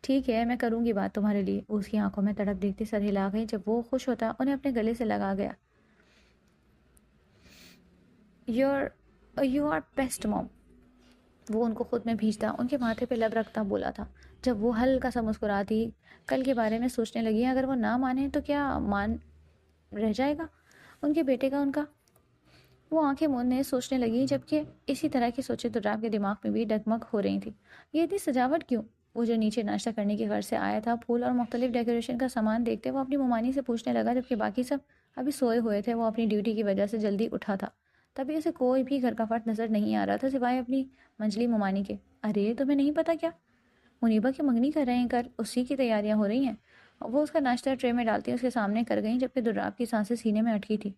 [SPEAKER 1] ٹھیک ہے میں کروں گی بات تمہارے لیے۔ وہ اس کی آنکھوں میں تڑپ دیکھتی سر ہلا گئی جب وہ خوش ہوتا انہیں اپنے گلے سے لگا گیا۔ یو آر بیسٹ موم، وہ ان کو خود میں بھیجتا ان کے ماتھے پہ لب رکھتا بولا تھا جب وہ ہلکا سا مسکراتی کل کے بارے میں سوچنے لگی۔ اگر وہ نہ مانے تو کیا مان رہ جائے گا ان کے بیٹے کا ان کا؟ وہ آنکھیں موندنے سوچنے لگی جبکہ اسی طرح کی سوچیں دراب کے دماغ میں بھی ڈگمگ ہو رہی تھی۔ یہ اتنی سجاوٹ کیوں؟ وہ جو نیچے ناشتہ کرنے کی غرض سے آیا تھا پھول اور مختلف ڈیکوریشن کا سامان دیکھتے وہ اپنی ممانی سے پوچھنے لگا جبکہ باقی سب ابھی سوئے ہوئے تھے۔ وہ اپنی ڈیوٹی کی وجہ سے جلدی اٹھا تھا، تبھی اسے کوئی بھی گھر کا فرد نظر نہیں آ رہا تھا سوائے اپنی منجلی ممانی کے۔ ارے تمہیں نہیں پتا کیا؟ منیبہ کی منگنی کر رہے ہیں، کر اسی کی تیاریاں ہو رہی ہیں۔ وہ اس کا ناشتہ ٹرے میں ڈالتی اس کے سامنے کر گئیں جبکہ دراب کی سانسیں سینے میں اٹکی تھی۔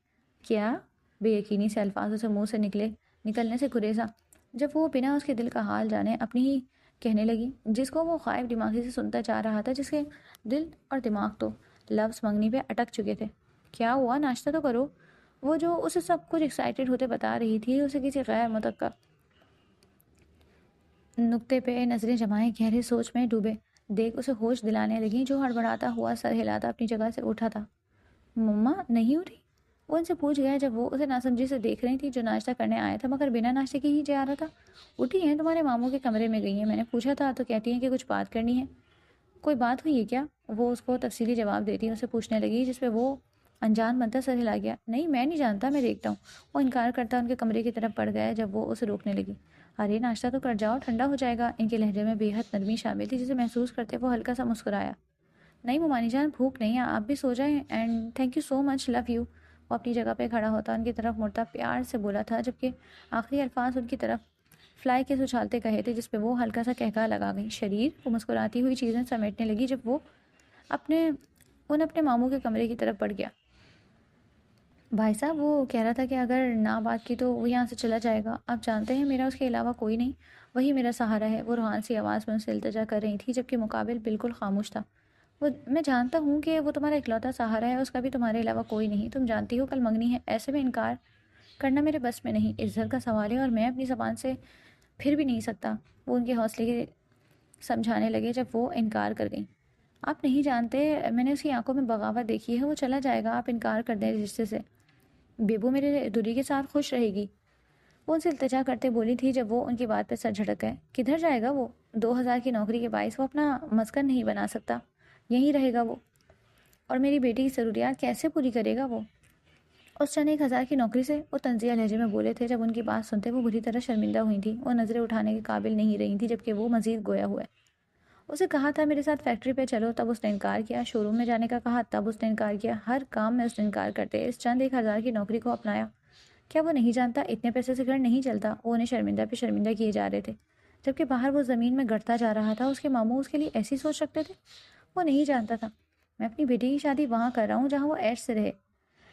[SPEAKER 1] کیا؟ بے یقینی سے الفاظ اسے منہ سے نکلنے سے گریزا جب وہ بنا اس کے دل کا حال جانے اپنی ہی کہنے لگی جس کو وہ خائف دماغی سے سنتا جا رہا تھا، جس کے دل اور دماغ تو لفظ منگنی پہ اٹک چکے تھے۔ کیا ہوا؟ ناشتہ تو کرو۔ وہ جو اسے سب کچھ ایکسائٹیڈ ہوتے بتا رہی تھی اسے کسی غیر متوقع نقطے پہ نظریں جمائے گہرے سوچ میں ڈوبے دیکھ اسے ہوش دلانے لگیں، جو ہڑبڑاتا ہوا سر ہلاتا اپنی جگہ سے اٹھا تھا۔ مما نہیں اٹھی؟ وہ ان سے پوچھ گیا جب وہ اسے ناسمجھی سے دیکھ رہی تھی، جو ناشتہ کرنے آیا تھا مگر بنا ناشتے کے ہی جا رہا تھا۔ اٹھی ہیں، تمہارے ماموں کے کمرے میں گئی ہیں، میں نے پوچھا تھا تو کہتی ہیں کہ کچھ بات کرنی ہے۔ کوئی بات ہوئی ہے کیا؟ وہ اس کو تفصیلی جواب دیتی اسے پوچھنے لگی، جس پہ وہ انجان بنتا سر ہلا گیا۔ نہیں میں نہیں جانتا، میں دیکھتا ہوں۔ وہ انکار کرتا ان کے کمرے کی طرف بڑھ گیا جب وہ اسے روکنے لگی۔ ارے ناشتہ تو کر جاؤ، ٹھنڈا ہو جائے گا۔ ان کے لہجے میں بے حد نرمی شامل تھی، جسے محسوس کرتے وہ ہلکا سا مسکرایا۔ نہیں ممانی جان، بھوک نہیں ہے، آپ بھی سو جائیں، and thank you so much, love you. وہ اپنی جگہ پہ کھڑا ہوتا ان کی طرف مڑتا پیار سے بولا تھا، جبکہ آخری الفاظ ان کی طرف فلائی کے اچھالتے کہے تھے، جس پہ وہ ہلکا سا کہکا لگا گئی۔ شریر، وہ مسکراتی ہوئی چیزیں سمیٹنے لگی جب وہ اپنے ماموں کے کمرے کی طرف بڑھ گیا۔ بھائی صاحب، وہ کہہ رہا تھا کہ اگر نہ بات کی تو وہ یہاں سے چلا جائے گا۔ آپ جانتے ہیں میرا اس کے علاوہ کوئی نہیں، وہی میرا سہارا ہے۔ وہ روحان سی آواز میں ان سے التجا کر رہی تھی، جبکہ مقابل بالکل خاموش تھا۔ میں جانتا ہوں کہ وہ تمہارا اکلوتا سہارا ہے، اس کا بھی تمہارے علاوہ کوئی نہیں۔ تم جانتی ہو کل منگنی ہے، ایسے میں انکار کرنا میرے بس میں نہیں۔ عزت کا سوال ہے اور میں اپنی زبان سے پھر بھی نہیں سکتا۔ وہ ان کے حوصلے کے سمجھانے لگے جب وہ انکار کر گئی۔ آپ نہیں جانتے، میں نے اس کی آنکھوں میں بغاوت دیکھی ہے، وہ چلا جائے گا، آپ انکار کر دیں رشتے سے۔ بیبو میرے دوری کے ساتھ خوش رہے گی، وہ ان سے التجا کرتے بولی تھی جب وہ ان کی بات پہ سر جھٹک گئے۔ کدھر جائے گا وہ؟ 2000 کی نوکری کے باعث وہ اپنا مسکن نہیں بنا سکتا، یہیں رہے گا وہ۔ اور میری بیٹی کی ضروریات کیسے پوری کرے گا وہ اس چند 1000 کی نوکری سے؟ وہ طنزیہ لہجے میں بولے تھے۔ جب ان کی بات سنتے وہ بری طرح شرمندہ ہوئی تھی، وہ نظریں اٹھانے کے قابل نہیں رہی تھی، جبکہ وہ مزید گویا ہوا ہے۔ اسے کہا تھا میرے ساتھ فیکٹری پہ چلو، تب اس نے انکار کیا۔ شو روم میں جانے کا کہا، تب اس نے انکار کیا۔ ہر کام میں اس نے انکار کرتے اس چند 1000 کی نوکری کو اپنایا۔ کیا وہ نہیں جانتا اتنے پیسے سے گھر نہیں چلتا؟ وہ انہیں شرمندہ پہ شرمندہ کیے جا رہے تھے، جبکہ باہر وہ زمین میں گڑتا جا رہا تھا۔ اس کے ماموں اس کے لیے ایسی سوچ رکھتے تھے؟ وہ نہیں جانتا تھا۔ میں اپنی بیٹی کی شادی وہاں کر رہا ہوں جہاں وہ عیش سے رہے،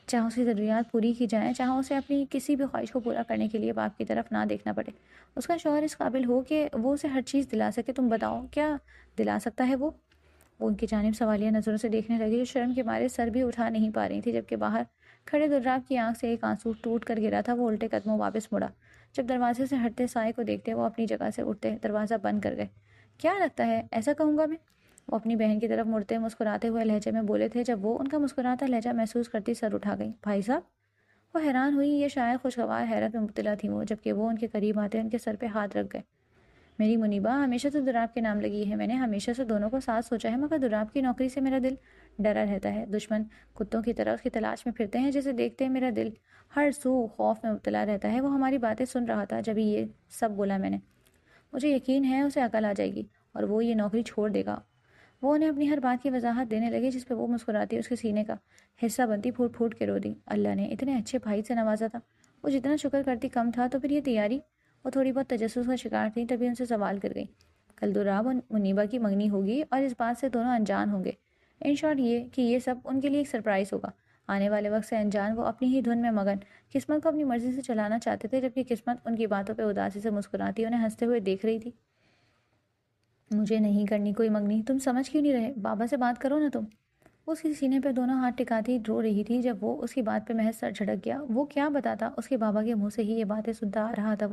[SPEAKER 1] جہاں اس کی ضروریات پوری کی جائیں، جہاں اسے اپنی کسی بھی خواہش کو پورا کرنے کے لیے باپ کی طرف نہ دیکھنا پڑے۔ اس کا شوہر اس قابل ہو کہ وہ اسے ہر چیز دلا سکے۔ تم بتاؤ کیا دلا سکتا ہے وہ ان کی جانب سوالیہ نظروں سے دیکھنے لگی، جو شرم کے مارے سر بھی اٹھا نہیں پا رہی تھی۔ جبکہ باہر کھڑے دراب کی آنکھ سے ایک آنسو ٹوٹ کر گرا تھا۔ وہ الٹے قدموں واپس مڑا جب دروازے سے ہٹتے سائے کو دیکھتے وہ اپنی جگہ سے اٹھتے دروازہ بند کر گئے۔ کیا لگتا ہے ایسا کہوں گا میں؟ وہ اپنی بہن کی طرف مڑتے مسکراتے ہوئے لہجے میں بولے تھے، جب وہ ان کا مسکراتا لہجہ محسوس کرتی سر اٹھا گئی۔ بھائی صاحب، وہ حیران ہوئی، یہ شاید خوشگوار حیرت میں مبتلا تھی وہ، جبکہ وہ ان کے قریب آتے ان کے سر پہ ہاتھ رکھ گئے۔ میری منیبہ ہمیشہ سے دراب کے نام لگی ہے، میں نے ہمیشہ سے دونوں کو ساتھ سوچا ہے، مگر دراب کی نوکری سے میرا دل ڈرا رہتا ہے۔ دشمن کتوں کی طرح اس کی تلاش میں پھرتے ہیں، جسے دیکھتے ہیں میرا دل ہر سو خوف میں مبتلا رہتا ہے۔ وہ ہماری باتیں سن رہا تھا جبھی یہ سب بولا میں نے۔ مجھے یقین ہے اسے عقل آ جائے گی اور وہ یہ نوکری چھوڑ دے گا۔ وہ انہیں اپنی ہر بات کی وضاحت دینے لگے، جس پہ وہ مسکراتی اس کے سینے کا حصہ بنتی پھوٹ پھوٹ کے رو دی۔ اللہ نے اتنے اچھے بھائی سے نوازا تھا، وہ جتنا شکر کرتی کم تھا۔ تو پھر یہ تیاری؟ وہ تھوڑی بہت تجسس کا شکار تھی، تبھی ان سے سوال کر گئی۔ کل دراب اور منیبہ کی منگنی ہوگی اور اس بات سے دونوں انجان ہوں گے۔ ان شارٹ یہ کہ یہ سب ان کے لیے ایک سرپرائز ہوگا۔ آنے والے وقت سے انجان، وہ اپنی ہی دھن میں مگن، قسمت کو اپنی مرضی سے چلانا چاہتے تھے، جبکہ قسمت ان کی باتوں پہ اداسی سے مسکراتی انہیں ہنستے ہوئے دیکھ رہی تھی۔ مجھے نہیں کرنی کوئی منگنی، تم سمجھ کیوں نہیں رہے؟ بابا سے بات کرو نا تم۔ اس کے سینے پہ دونوں ہاتھ ٹکاتی رو رہی تھی جب وہ اس کی بات پہ محض سر جھٹک گیا۔ وہ کیا بتاتا؟ اس کے بابا کے منہ سے ہی یہ باتیں سنتا آ رہا تھا۔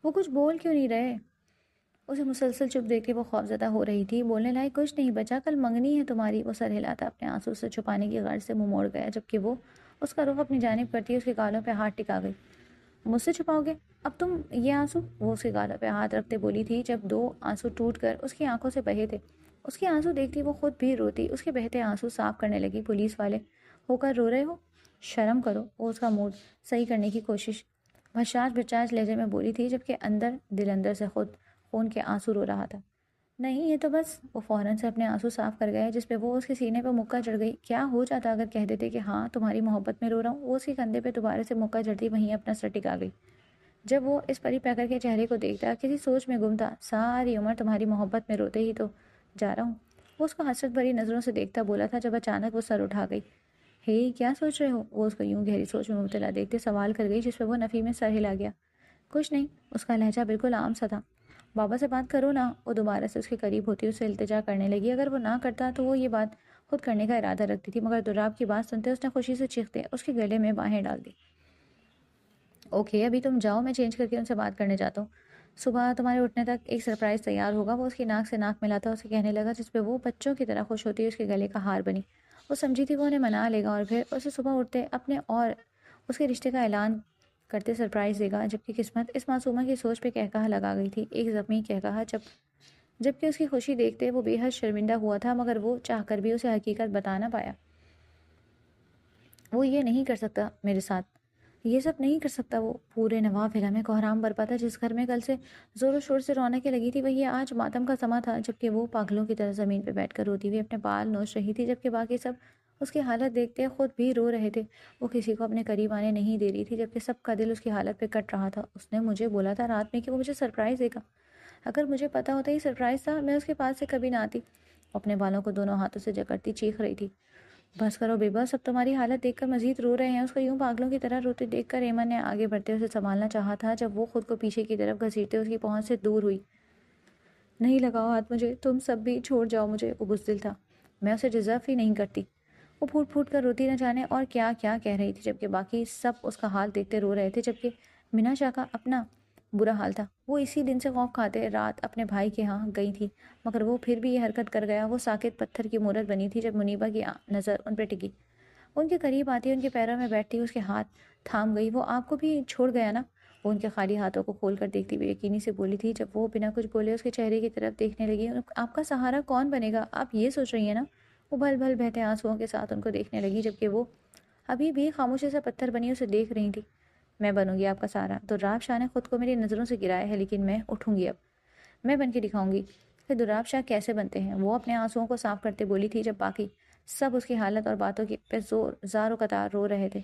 [SPEAKER 1] وہ کچھ بول کیوں نہیں رہے؟ اسے مسلسل چپ دیکھ کے وہ خوفزدہ ہو رہی تھی۔ بولنے لائق کچھ نہیں بچا، کل منگنی ہے تمہاری۔ وہ سر ہلاتا اپنے آنسو سے چھپانے کی غرض سے منہ موڑ گیا، جبکہ وہ اس کا رخ اپنی جانب کرتی اس کے گالوں پہ ہاتھ ٹکا گئی۔ مجھ سے چھپاؤ گے اب تم یہ آنسو؟ وہ اس کے گالوں پہ ہاتھ رکھتے بولی تھی، جب 2 آنسو ٹوٹ کر اس کی آنکھوں سے بہے تھے۔ اس کے آنسو دیکھتی وہ خود بھی روتی، اس کے بہتے آنسو صاف کرنے لگی۔ پولیس والے ہو کر رو رہے ہو؟ شرم کرو۔ وہ اس کا موڈ صحیح کرنے کی کوشش بھچاج بھچاج لہجے میں بولی تھی، جبکہ دل اندر سے خود خون کے آنسو رو رہا تھا۔ نہیں یہ تو بس۔ وہ فوراً سے اپنے آنسو صاف کر گئے، جس پہ وہ اس کے سینے پہ مکہ چڑھ گئی۔ کیا ہو جاتا اگر کہہ دیتے کہ ہاں تمہاری محبت میں رو رہا ہوں؟ وہ اس کے کندھے پہ دوبارہ سے مکہ چڑھتی وہیں اپنا سر ٹکا گئی۔ جب وہ اس پری پیکر کے چہرے کو دیکھتا، کسی سوچ میں گم تھا۔ ساری عمر تمہاری محبت میں روتے ہی تو جا رہا ہوں۔ وہ اس کو حسرت بھری نظروں سے دیکھتا بولا تھا، جب اچانک وہ سر اٹھا گئی۔ ہے کیا سوچ رہے ہو؟ وہ اس کو یوں گہری سوچ میں مبتلا دیکھتے سوال کر گئی، جس پہ وہ نفی میں سر ہلا گیا۔ کچھ نہیں۔ اس کا لہجہ بالکل عام سا تھا۔ بابا سے بات کرو نا۔ وہ دوبارہ سے اس کے قریب ہوتی اسے التجا کرنے لگی۔ اگر وہ نہ کرتا تو وہ یہ بات خود کرنے کا ارادہ رکھتی تھی، مگر دراب کی بات سنتے اس نے خوشی سے چیختے اس کے گلے میں باہیں ڈال دی۔ اوکے ابھی تم جاؤ، میں چینج کر کے ان سے بات کرنے جاتا ہوں، صبح تمہارے اٹھنے تک ایک سرپرائز تیار ہوگا۔ وہ اس کی ناک سے ناک ملاتا اسے کہنے لگا جس پہ وہ بچوں کی طرح خوش ہوتی اس کے گلے کا ہار بنی۔ وہ سمجھی تھی وہ انہیں منا لے گا اور پھر اسے صبح اٹھتے اپنے اور اس کے رشتے کا اعلان کرتے سرپرائز دے گا، جبکہ قسمت اس معصومہ کی سوچ پہ قہقہا لگا گئی تھی، ایک زخمی قہقہا۔ جبکہ اس کی خوشی دیکھتے وہ بے حد شرمندہ ہوا تھا، مگر وہ چاہ کر بھی اسے حقیقت بتا نہ پایا۔ وہ یہ نہیں کر سکتا میرے ساتھ، یہ سب نہیں کر سکتا۔ وہ پورے نواب ولا میں کوہرام برپا تھا۔ جس گھر میں کل سے زور و شور سے رونقیں لگی تھی وہی آج ماتم کا سما تھا، جبکہ وہ پاگلوں کی طرح زمین پہ بیٹھ کر روتی ہوئی اپنے بال نوچ رہی تھی، جبکہ باقی سب اس کی حالت دیکھتے خود بھی رو رہے تھے۔ وہ کسی کو اپنے قریب آنے نہیں دے رہی تھی، جبکہ سب کا دل اس کی حالت پہ کٹ رہا تھا۔ اس نے مجھے بولا تھا رات میں کہ وہ مجھے سرپرائز دے گا، اگر مجھے پتا ہوتا یہ سرپرائز تھا میں اس کے پاس سے کبھی نہ آتی۔ اپنے بالوں کو دونوں ہاتھوں سے جکڑتی چیخ رہی تھی، بس کرو بے بس، اب تمہاری حالت دیکھ کر مزید رو رہے ہیں۔ اس کو یوں پاگلوں کی طرح روتے دیکھ کر ایمن نے آگے بڑھتے اسے سنبھالنا چاہا تھا، جب وہ خود کو پیچھے کی طرف گھسیٹتے اس کی پہنچ سے دور ہوئی۔ نہیں لگاؤ ہاتھ مجھے، تم سب بھی چھوڑ جاؤ مجھے۔ وہ بزدل تھا، میں اسے ڈیزرو ہی نہیں کرتی۔ وہ پھوٹ پھوٹ کر روتی نہ جانے اور کیا کیا کہہ رہی تھی، جبکہ باقی سب اس کا حال دیکھتے رو رہے تھے، جبکہ مینا شاہ کا اپنا برا حال تھا۔ وہ اسی دن سے خوف کھاتے رات اپنے بھائی کے ہاں گئی تھی، مگر وہ پھر بھی یہ حرکت کر گیا۔ وہ ساکت پتھر کی مورت بنی تھی جب منیبا کی نظر ان پہ ٹکی، ان کے قریب آتی ان کے پیروں میں بیٹھتی اس کے ہاتھ تھام گئی۔ وہ آپ کو بھی چھوڑ گیا نا؟ وہ ان کے خالی ہاتھوں کو کھول کر دیکھتی بے یقینی سے بولی تھی، جب وہ بنا کچھ بولے اس کے چہرے کی طرف دیکھنے لگی۔ آپ کا سہارا کون بنے گا، آپ یہ سوچ رہی ہیں نا؟ وہ بھل بھل بہتے آنسوؤں کے ساتھ ان کو دیکھنے لگی، جبکہ وہ ابھی بھی خاموشی سے پتھر بنی اسے دیکھ رہی تھی۔ میں بنوں گی آپ کا سہارا، دراب شاہ نے خود کو میری نظروں سے گرایا ہے، لیکن میں اٹھوں گی، اب میں بن کے دکھاؤں گی کہ دراب شاہ کیسے بنتے ہیں۔ وہ اپنے آنسوؤں کو صاف کرتے بولی تھی، جب باقی سب اس کی حالت اور باتوں کی پہ زار و قطار رو رہے تھے۔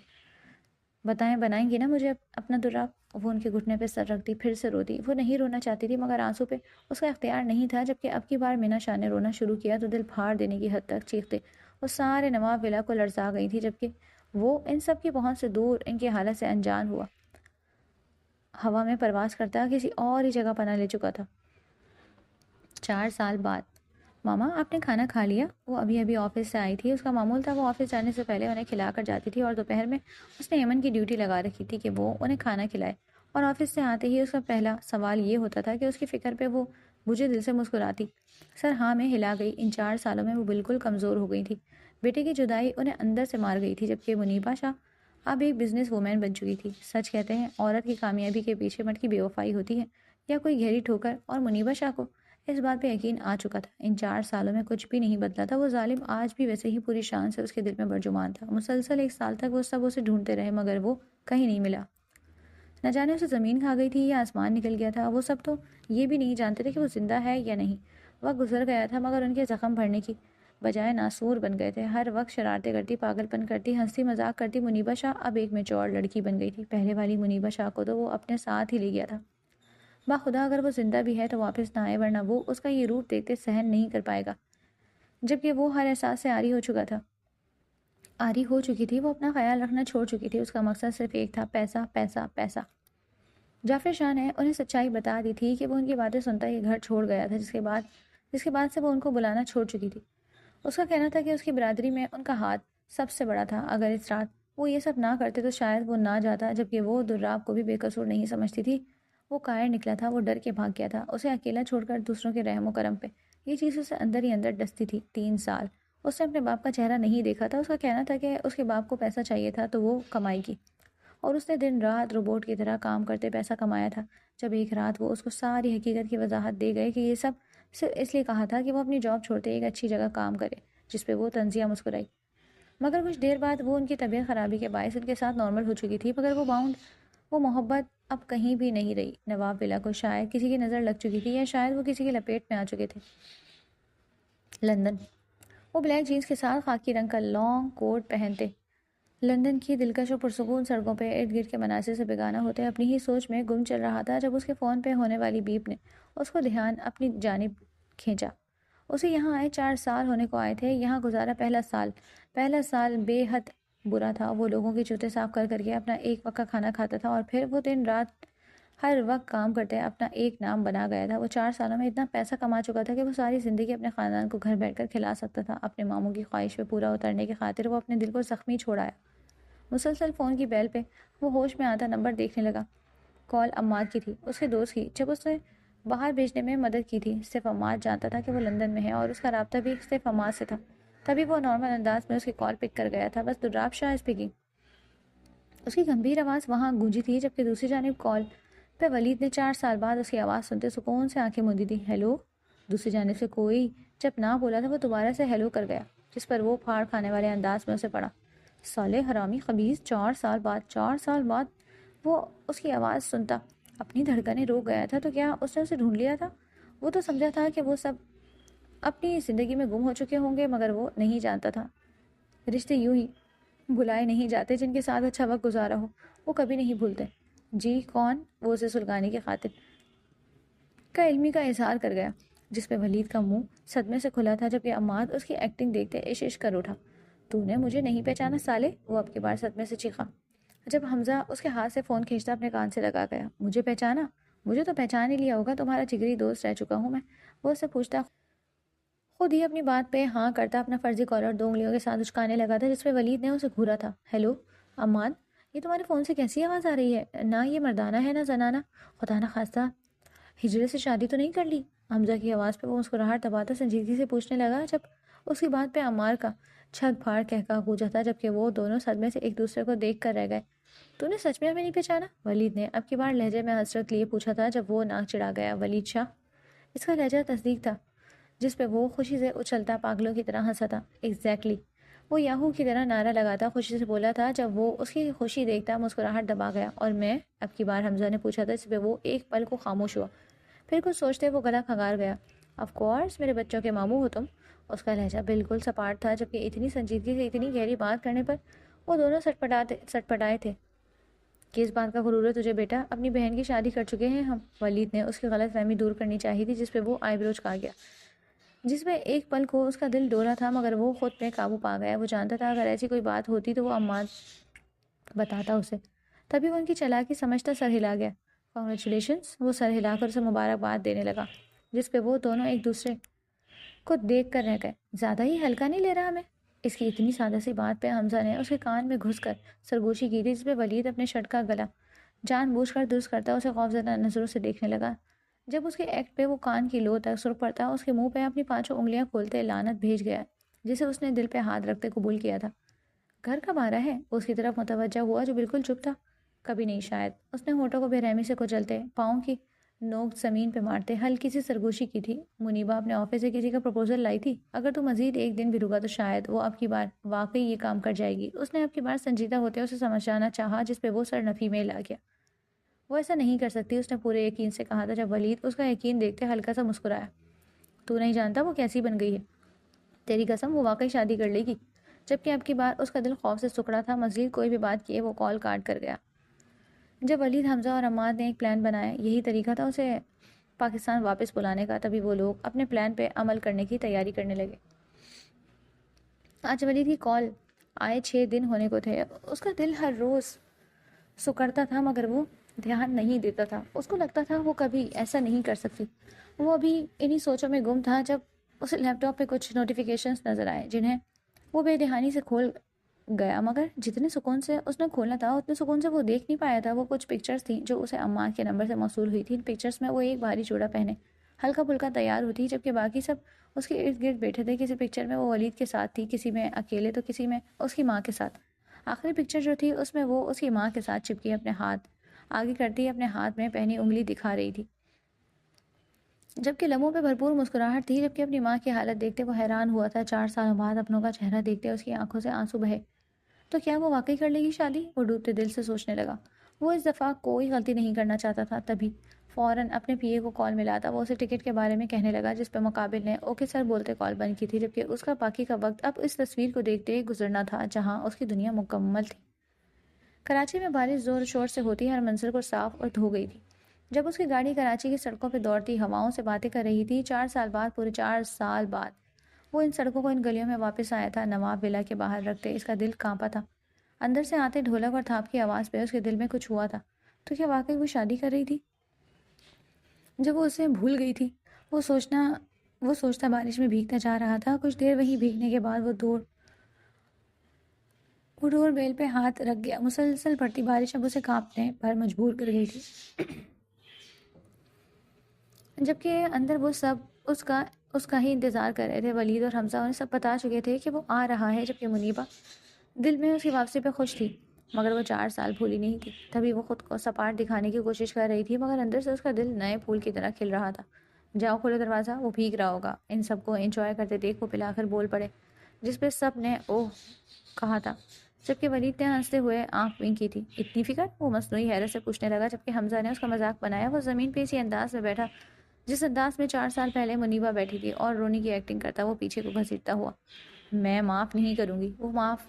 [SPEAKER 1] بتائیں بنائیں گی نا مجھے اپنا دراب؟ وہ ان کے گھٹنے پہ سر رکھتی پھر سے روتی۔ وہ نہیں رونا چاہتی تھی، مگر آنسو پہ اس کا اختیار نہیں تھا، جبکہ اب کی بار مینا شاہ نے رونا شروع کیا تو دل پھاڑ دینے کی حد تک چیختے وہ سارے نواب ولا کو لرزا گئی تھی، جبکہ وہ ان سب کی پہنچ سے دور ان کی حالت سے انجان ہوا ہوا میں پرواز کرتا کسی اور ہی جگہ پناہ لے چکا تھا۔ 4 سال بعد ماما آپ نے کھانا کھا لیا؟ وہ ابھی آفس سے آئی تھی۔ اس کا معمول تھا وہ آفس جانے سے پہلے انہیں کھلا کر جاتی تھی، اور دوپہر میں اس نے ایمن کی ڈیوٹی لگا رکھی تھی کہ وہ انہیں کھانا کھلائے، اور آفس سے آتے ہی اس کا پہلا سوال یہ ہوتا تھا کہ اس کی فکر پہ وہ بجھے دل سے مسکراتی۔ سر ہاں میں ہلا گئی۔ ان 4 سالوں میں وہ بالکل کمزور ہو گئی تھی۔ بیٹے کی جدائی انہیں اندر سے مار گئی تھی، جبکہ منیبا شاہ اب ایک بزنس وومین بن چکی تھی۔ سچ کہتے ہیں عورت کی کامیابی کے پیچھے مٹ کی بے وفائی ہوتی ہے یا کوئی گہری ٹھوکر، اور منیبا شاہ کو اس بات پہ یقین آ چکا تھا۔ ان 4 سالوں میں کچھ بھی نہیں بدلا تھا۔ وہ ظالم آج بھی ویسے ہی پوری شان سے اس کے دل میں برجمان تھا۔ مسلسل 1 سال تک وہ سب اسے ڈھونڈتے رہے، مگر وہ کہیں نہیں ملا۔ نہ جانے اسے زمین کھا گئی تھی یا آسمان نکل گیا تھا۔ وہ سب تو یہ بھی نہیں جانتے تھے کہ وہ زندہ ہے یا نہیں۔ وقت گزر گیا تھا، مگر ان کے زخم بھرنے کی بجائے ناسور بن گئے تھے۔ ہر وقت شرارتیں کرتی، پاگل پن کرتی، ہنسی مذاق کرتی منیبا شاہ اب ایک میچور لڑکی بن گئی تھی۔ پہلے والی منیبا شاہ کو تو وہ اپنے ساتھ ہی لے گیا تھا۔ باخدا اگر وہ زندہ بھی ہے تو واپس نہ آئے، ورنہ وہ اس کا یہ روپ دیکھتے سہن نہیں کر پائے گا، جبکہ وہ ہر احساس سے عاری ہو چکی تھی۔ وہ اپنا خیال رکھنا چھوڑ چکی تھی۔ اس کا مقصد صرف ایک تھا، پیسہ پیسہ پیسہ۔ جعفر شاہ نے انہیں سچائی بتا دی تھی کہ وہ ان کی باتیں سنتا ہی گھر چھوڑ گیا تھا، جس کے بعد سے وہ ان کو بلانا چھوڑ چکی تھی۔ اس کا کہنا تھا کہ اس کی برادری میں ان کا ہاتھ سب سے بڑا تھا۔ اگر اس رات وہ یہ سب نہ کرتے تو شاید وہ نہ جاتا، جبکہ وہ دراب کو بھی بے قصور نہیں سمجھتی تھی۔ وہ قائر نکلا تھا، وہ ڈر کے بھاگ گیا تھا، اسے اکیلا چھوڑ کر دوسروں کے رحم و کرم پہ۔ یہ چیز اسے اندر ہی اندر ڈستی تھی۔ 3 سال اس نے اپنے باپ کا چہرہ نہیں دیکھا تھا۔ اس کا کہنا تھا کہ اس کے باپ کو پیسہ چاہیے تھا تو وہ کمائے گی، اور اس نے دن رات روبوٹ کی طرح کام کرتے پیسہ کمایا تھا۔ جب ایک رات وہ اس کو ساری حقیقت کی وضاحت دے گئے کہ یہ سب صرف اس لیے کہا تھا کہ وہ اپنی جاب چھوڑتے ایک اچھی جگہ کام کرے، جس پہ وہ تنزیہ مسکرائی۔ مگر کچھ دیر بعد وہ ان کی طبیعت خرابی کے باعث ان کے ساتھ نارمل ہو چکی تھی، مگر وہ محبت اب کہیں بھی نہیں رہی۔ نواب ولا کو شاید کسی کی نظر لگ چکی تھی، یا شاید وہ کسی کی لپیٹ میں آ چکے تھے۔ لندن وہ بلیک جینز کے ساتھ خاکی رنگ کا لانگ کوٹ پہنتے لندن کی دلکش اور پرسکون سڑکوں پہ ارد گرد کے مناظر سے بیگانہ ہوتے اپنی ہی سوچ میں گم چل رہا تھا، جب اس کے فون پہ ہونے والی بیپ نے اس کو دھیان اپنی جانب کھینچا۔ اسے یہاں آئے 4 سال ہونے کو آئے تھے۔ یہاں گزارا پہلا سال بے حد برا تھا۔ وہ لوگوں کے جوتے صاف کر کر کے اپنا ایک وقت کا کھانا کھاتا تھا، اور پھر وہ دن رات ہر وقت کام کرتے اپنا ایک نام بنا گیا تھا۔ وہ 4 سالوں میں اتنا پیسہ کما چکا تھا کہ وہ ساری زندگی اپنے خاندان کو گھر بیٹھ کر کھلا سکتا تھا۔ اپنے ماموں کی خواہش پہ پورا اترنے کی خاطر وہ اپنے دل کو زخمی چھوڑایا۔ مسلسل فون کی بیل پہ وہ ہوش میں آتا نمبر دیکھنے لگا۔ کال عماد کی تھی، اس کے دوست کی، جب اس نے باہر بھیجنے میں مدد کی تھی۔ صرف عماد جانتا تھا کہ وہ لندن میں ہے اور اس کا رابطہ بھی صرف عماد سے تھا۔ تبھی وہ نارمل انداز میں اس کی کال پک کر گیا تھا، بس دراب شاہ اسپیکنگ۔ اس کی گمبھیر آواز وہاں گونجی تھی، جبکہ دوسری جانب کال پہ ولید نے 4 سال بعد اس کی آواز سنتے سکون سے آنکھیں موندی تھی۔ ہیلو؟ دوسری جانب سے کوئی جب نہ بولا تھا وہ دوبارہ سے ہیلو کر گیا، جس پر وہ پھاڑ کھانے والے انداز میں اسے پڑا۔ سالے حرامی خبیث! 4 سال بعد وہ اس کی آواز سنتا اپنی دھڑکنیں روک گیا تھا، تو کیا اس نے اسے ڈھونڈ لیا تھا؟ وہ تو سمجھا تھا کہ وہ سب اپنی زندگی میں گم ہو چکے ہوں گے، مگر وہ نہیں جانتا تھا رشتے یوں ہی بھلائے نہیں جاتے، جن کے ساتھ اچھا وقت گزارا ہو وہ کبھی نہیں بھولتے۔ جی کون؟ وہ اسے سلگانے کی خاطر کا علمی کا اظہار کر گیا، جس پہ ولید کا منہ صدمے سے کھلا تھا، جبکہ عماد اس کی ایکٹنگ دیکھتے عش عش کر اٹھا۔ تو نے مجھے نہیں پہچانا سالے؟ وہ اب کی بار صدمے سے چیخا، جب حمزہ اس کے ہاتھ سے فون کھینچتا اپنے کان سے لگا گیا۔ مجھے پہچانا؟ مجھے تو پہچان ہی لیا ہوگا، تمہارا جگری دوست رہ چکا ہوں میں، وہ اس سے پوچھتا، خود ہی اپنی بات پہ ہاں کرتا اپنا فرضی کالر 2 انگلیوں کے ساتھ اچکانے لگا تھا، جس پہ ولید نے اسے گھورا تھا۔ ہیلو عماد، یہ تمہارے فون سے کیسی آواز آ رہی ہے؟ نہ یہ مردانہ ہے نہ زنانہ، خدا نہ خواستہ ہجرے سے شادی تو نہیں کر لی؟ حمزہ کی آواز پہ وہ مسکراہٹ دباتا سنجیدگی سے پوچھنے لگا، جب اس کی بات پہ عمار کا چھگ پھاڑ کہکا گونجا تھا، جبکہ وہ دونوں صدمے سے ایک دوسرے کو دیکھ کر رہ گئے۔ تو نے سچ میں ہمیں نہیں پہچانا؟ ولید نے اب کی بار لہجے میں حسرت لیے پوچھا تھا، جب وہ ناک چڑھا گیا۔ ولید شاہ؟ اس کا لہجہ تصدیق تھا، جس پہ وہ خوشی سے اچھلتا پاگلوں کی طرح ہنسا تھا۔ ایگزیکٹلی، وہ یاہو کی طرح نعرہ لگاتا خوشی سے بولا تھا، جب وہ اس کی خوشی دیکھتا مسکراہٹ دبا گیا۔ اور میں؟ اب کی بار حمزہ نے پوچھا تھا، جس پہ وہ ایک پل کو خاموش ہوا، پھر کچھ سوچتے وہ گلا کھنگار گیا۔ آف کورس، میرے بچوں کے ماموں ہو تم۔ اس کا لہجہ بالکل سپاٹ تھا، جبکہ اتنی سنجیدگی سے اتنی گہری بات کرنے پر وہ دونوں سٹپٹائے تھے۔ کس بات کا غرور ہے تجھے بیٹا؟ اپنی بہن کی شادی کر چکے ہیں ہم۔ ولید نے اس کی غلط فہمی دور کرنی چاہی تھی، جس پہ وہ آئی بروز کھا گیا، جس میں ایک پل کو اس کا دل ڈولا تھا، مگر وہ خود پہ قابو پا گیا۔ وہ جانتا تھا اگر ایسی کوئی بات ہوتی تو وہ عماد بتاتا اسے۔ تبھی وہ ان کی چالاکی سمجھتا سر ہلا گیا۔ کانگریچولیشنز، وہ سر ہلا کر اسے مبارکباد دینے لگا، جس پہ وہ دونوں ایک دوسرے کو دیکھ کر رہ گئے۔ زیادہ ہی ہلکا نہیں لے رہا ہمیں؟ اس کی اتنی سادہ سی بات پہ حمزہ نے اس کے کان میں گھس کر سرگوشی کی تھی، جس پہ ولید اپنے شرٹ کا گلا جان بوجھ کر درست کرتا اسے خوفزدہ نظروں سے دیکھنے لگا۔ جب اس کے ایکٹ پہ وہ کان کی لو تک سرخ پڑتا، اس کے منہ پہ اپنی 5 انگلیاں کھولتے لعنت بھیج گیا، جسے اس نے دل پہ ہاتھ رکھتے قبول کیا تھا۔ گھر کب آ رہا ہے؟ اس کی طرف متوجہ ہوا، جو بالکل چپ تھا۔ کبھی نہیں شاید، اس نے ہونٹوں کو بے رحمی سے کچلتے پاؤں کی نوک زمین پہ مارتے ہلکی سی سرگوشی کی تھی۔ منیبا اپنے آفس سے کسی کا پروپوزل لائی تھی؟ اگر تو مزید ایک دن بھی رکا تو شاید وہ اب کی بار واقعی یہ کام کر جائے گی۔ اس نے اب کی بار سنجیدہ ہوتے اسے سمجھانا چاہا، جس پہ وہ سر نفی میں لا گیا۔ وہ ایسا نہیں کر سکتی، اس نے پورے یقین سے کہا تھا، جب ولید اس کا یقین دیکھتے ہلکا سا مسکرایا۔ تو نہیں جانتا وہ کیسی بن گئی ہے؟ تیری قسم وہ واقعی شادی کر لے گی؟ جبکہ اب کی بار اس کا دل خوف سے سکڑا تھا۔ مزید کوئی بھی بات کیے وہ کال کاٹ کر گیا۔ جب ولید، حمزہ اور عماد نے ایک پلان بنایا، یہی طریقہ تھا اسے پاکستان واپس بلانے کا، تبھی وہ لوگ اپنے پلان پہ عمل کرنے کی تیاری کرنے لگے۔ آج ولید کی کال آئے 6 دن ہونے کو تھے۔ اس کا دل ہر روز سکڑتا تھا، مگر وہ دھیان نہیں دیتا تھا۔ اس کو لگتا تھا وہ کبھی ایسا نہیں کر سکتی۔ وہ ابھی انہی سوچوں میں گم تھا، جب اسے لیپ ٹاپ پہ کچھ نوٹیفیکیشنز نظر آئے، جنہیں وہ بے دہانی سے کھول گیا، مگر جتنے سکون سے اس نے کھولنا تھا اتنے سکون سے وہ دیکھ نہیں پایا تھا۔ وہ کچھ پکچرز تھیں جو اسے عماد کے نمبر سے موصول ہوئی تھی۔ ان پکچرز میں وہ ایک بھاری جوڑا پہنے ہلکا پھلکا تیار ہوتی، جبکہ باقی سب اس کے ارد گرد بیٹھے تھے۔ کسی پکچر میں وہ ولید کے ساتھ تھی، کسی میں اکیلے، تو کسی میں اس کی ماں کے ساتھ۔ آخری پکچر جو تھی اس میں وہ اس کی ماں کے ساتھ چپکی اپنے ہاتھ آگے کرتی اپنے ہاتھ میں پہنی انگلی دکھا رہی تھی، جبکہ لبوں پہ بھرپور مسکراہٹ تھی۔ جبکہ اپنی ماں کی حالت دیکھتے وہ حیران ہوا تھا۔ 4 سالوں بعد اپنوں کا چہرہ دیکھتے اس کی آنکھوں سے آنسو بہے۔ تو کیا وہ واقعی کر لے گی شادی؟ وہ ڈوبتے دل سے سوچنے لگا۔ وہ اس دفعہ کوئی غلطی نہیں کرنا چاہتا تھا۔ تبھی فوراً اپنے پی اے کو کال ملاتا وہ اسے ٹکٹ کے بارے میں کہنے لگا، جس پہ مقابل نے اوکے سر بولتے کال بند کی تھی، جبکہ اس کا باقی کا وقت اب اس تصویر کو دیکھتے گزرنا تھا جہاں اس کی دنیا مکمل تھی۔ کراچی میں بارش زور شور سے ہوتی ہر منظر کو صاف اور دھو گئی تھی۔ جب اس کی گاڑی کراچی کی سڑکوں پہ دوڑتی ہواؤں سے باتیں کر رہی تھی، 4 سال بعد، پورے 4 سال بعد وہ ان سڑکوں کو، ان گلیوں میں واپس آیا تھا۔ نواب ولا کے باہر رکھتے اس کا دل کانپا تھا۔ اندر سے آتے ڈھولک اور تھاپ کی آواز پہ اس کے دل میں کچھ ہوا تھا۔ تو کیا واقعی وہ شادی کر رہی تھی؟ جب وہ اسے بھول گئی تھی، وہ سوچنا وہ سوچتا بارش میں بھیگتا جا رہا تھا۔ کچھ دیر وہیں بھیگنے کے بعد وہ ڈور بیل پہ ہاتھ رکھ گیا۔ مسلسل پڑتی بارش اب اسے کانپنے پر مجبور کر گئی تھی، جبکہ اندر وہ سب اس کا ہی انتظار کر رہے تھے۔ ولید اور حمزہ انہیں سب بتا چکے تھے کہ وہ آ رہا ہے، جبکہ منیبا دل میں اس کی واپسی پہ خوش تھی، مگر وہ 4 سال بھولی نہیں تھی۔ تبھی وہ خود کو سپاٹ دکھانے کی کوشش کر رہی تھی، مگر اندر سے اس کا دل نئے پھول کی طرح کھل رہا تھا۔ جاؤ کھولو دروازہ، وہ بھیگ رہا ہوگا۔ ان سب کو انجوائے کرتے دیکھ وہ پلا کر بول پڑے، جس پہ سب نے اوہ کہا تھا، جبکہ ولید نے ہنستے ہوئے آنکھ ونک کی تھی۔ اتنی فکر؟ وہ مصنوعی حیرت سے پوچھنے لگا، جبکہ حمزہ نے اس کا مذاق بنایا۔ وہ زمین پہ اسی انداز میں بیٹھا جس انداز میں 4 سال پہلے منیبا بیٹھی تھی، اور رونی کی ایکٹنگ کرتا وہ پیچھے کو گھسیٹتا ہوا میں معاف نہیں کروں گی، وہ معاف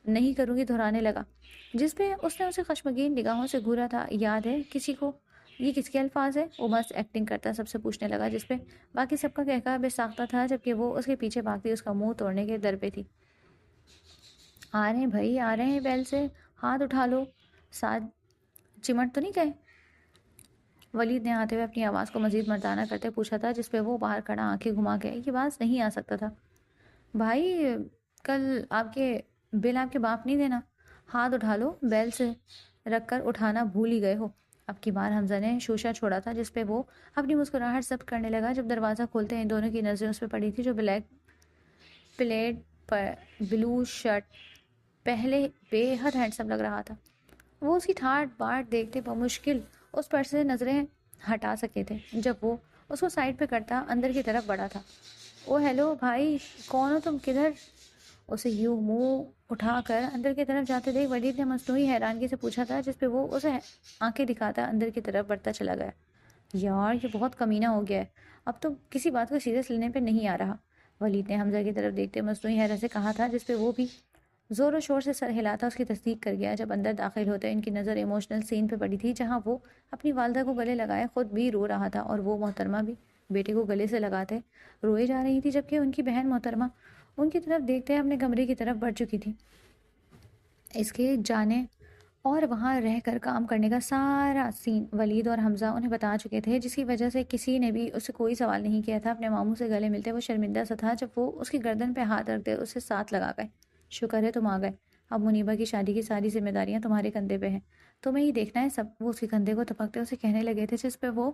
[SPEAKER 1] نہیں کروں گی دہرانے لگا، جس پہ اس نے اسے خشمگین نگاہوں سے گھورا تھا۔ یاد ہے یہ کس کے الفاظ ہے؟ وہ مست ایکٹنگ کرتا سب سے پوچھنے لگا، جس پہ باقی سب کا کہکا بے ساختہ تھا، جبکہ وہ اس کے پیچھے بھاگتی اس کا منہ توڑنے کے در پہ تھی۔ آ رہے ہیں بھائی، آ رہے ہیں، بیل سے ہاتھ اٹھا لو، ساتھ چمٹ تو نہیں گئے؟ ولید نے آتے ہوئے اپنی آواز کو مزید مردانہ کرتے پوچھا تھا، جس پہ وہ باہر کھڑا آنکھیں گھما کے یہ بات نہیں آ سکتا تھا۔ بھائی کل آپ کے بل آپ کے باپ نہیں دینا، ہاتھ اٹھا لو، بیل سے رکھ کر اٹھانا بھول ہی گئے ہو۔ اب کی بار حمزہ نے شوشہ چھوڑا تھا، جس پہ وہ اپنی مسکراہٹ ضبط کرنے لگا۔ جب دروازہ کھولتے ان دونوں کی نظریں اس پہ پڑی تھی، جو بلیک پلیٹ پر بلو شرٹ پہلے بے حد ہینڈسم لگ رہا تھا۔ وہ اس کی ٹھاٹ باٹ دیکھتے بمشکل اس پر سے نظریں ہٹا سکے تھے، جب وہ اس کو سائڈ پہ کرتا اندر کی طرف بڑھا تھا۔ او ہیلو بھائی، کون ہو تم، کدھر؟ اسے یوں منہ اٹھا کر اندر کی طرف جاتے دیکھ ولید نے مصنوعی حیرانگی سے پوچھا تھا، جس پہ وہ اسے آنکھیں دکھاتا اندر کی طرف بڑھتا چلا گیا۔ یار یہ بہت کمینہ ہو گیا ہے، اب تو کسی بات کو سیریس لینے پہ نہیں آ رہا، ولید نے حمزہ کی طرف دیکھتے مصنوعی حیرت سے کہا تھا، جس پہ وہ بھی زور و شور سے سر ہلاتا اس کی تصدیق کر گیا۔ جب اندر داخل ہوتے ان کی نظر ایموشنل سین پہ پڑی تھی، جہاں وہ اپنی والدہ کو گلے لگائے خود بھی رو رہا تھا، اور وہ محترمہ بھی بیٹے کو گلے سے لگاتے روئے جا رہی تھی، جبکہ ان کی بہن محترمہ ان کی طرف دیکھتے اپنے کمرے کی طرف بڑھ چکی تھی۔ اس کے جانے اور وہاں رہ کر کام کرنے کا سارا سین ولید اور حمزہ انہیں بتا چکے تھے، جس کی وجہ سے کسی نے بھی اس سے کوئی سوال نہیں کیا تھا۔ اپنے ماموں سے گلے ملتے وہ شرمندہ سا تھا، جب وہ اس کی گردن پہ ہاتھ رکھ دے اسے ساتھ لگا گئے۔ شکر ہے تم آ گئے، اب منیبا کی شادی کی ساری ذمہ داریاں تمہارے کندھے پہ ہیں، تمہیں ہی دیکھنا ہے سب، وہ اس کے کندھے کو تھپکتے اسے کہنے لگے تھے، جس پہ وہ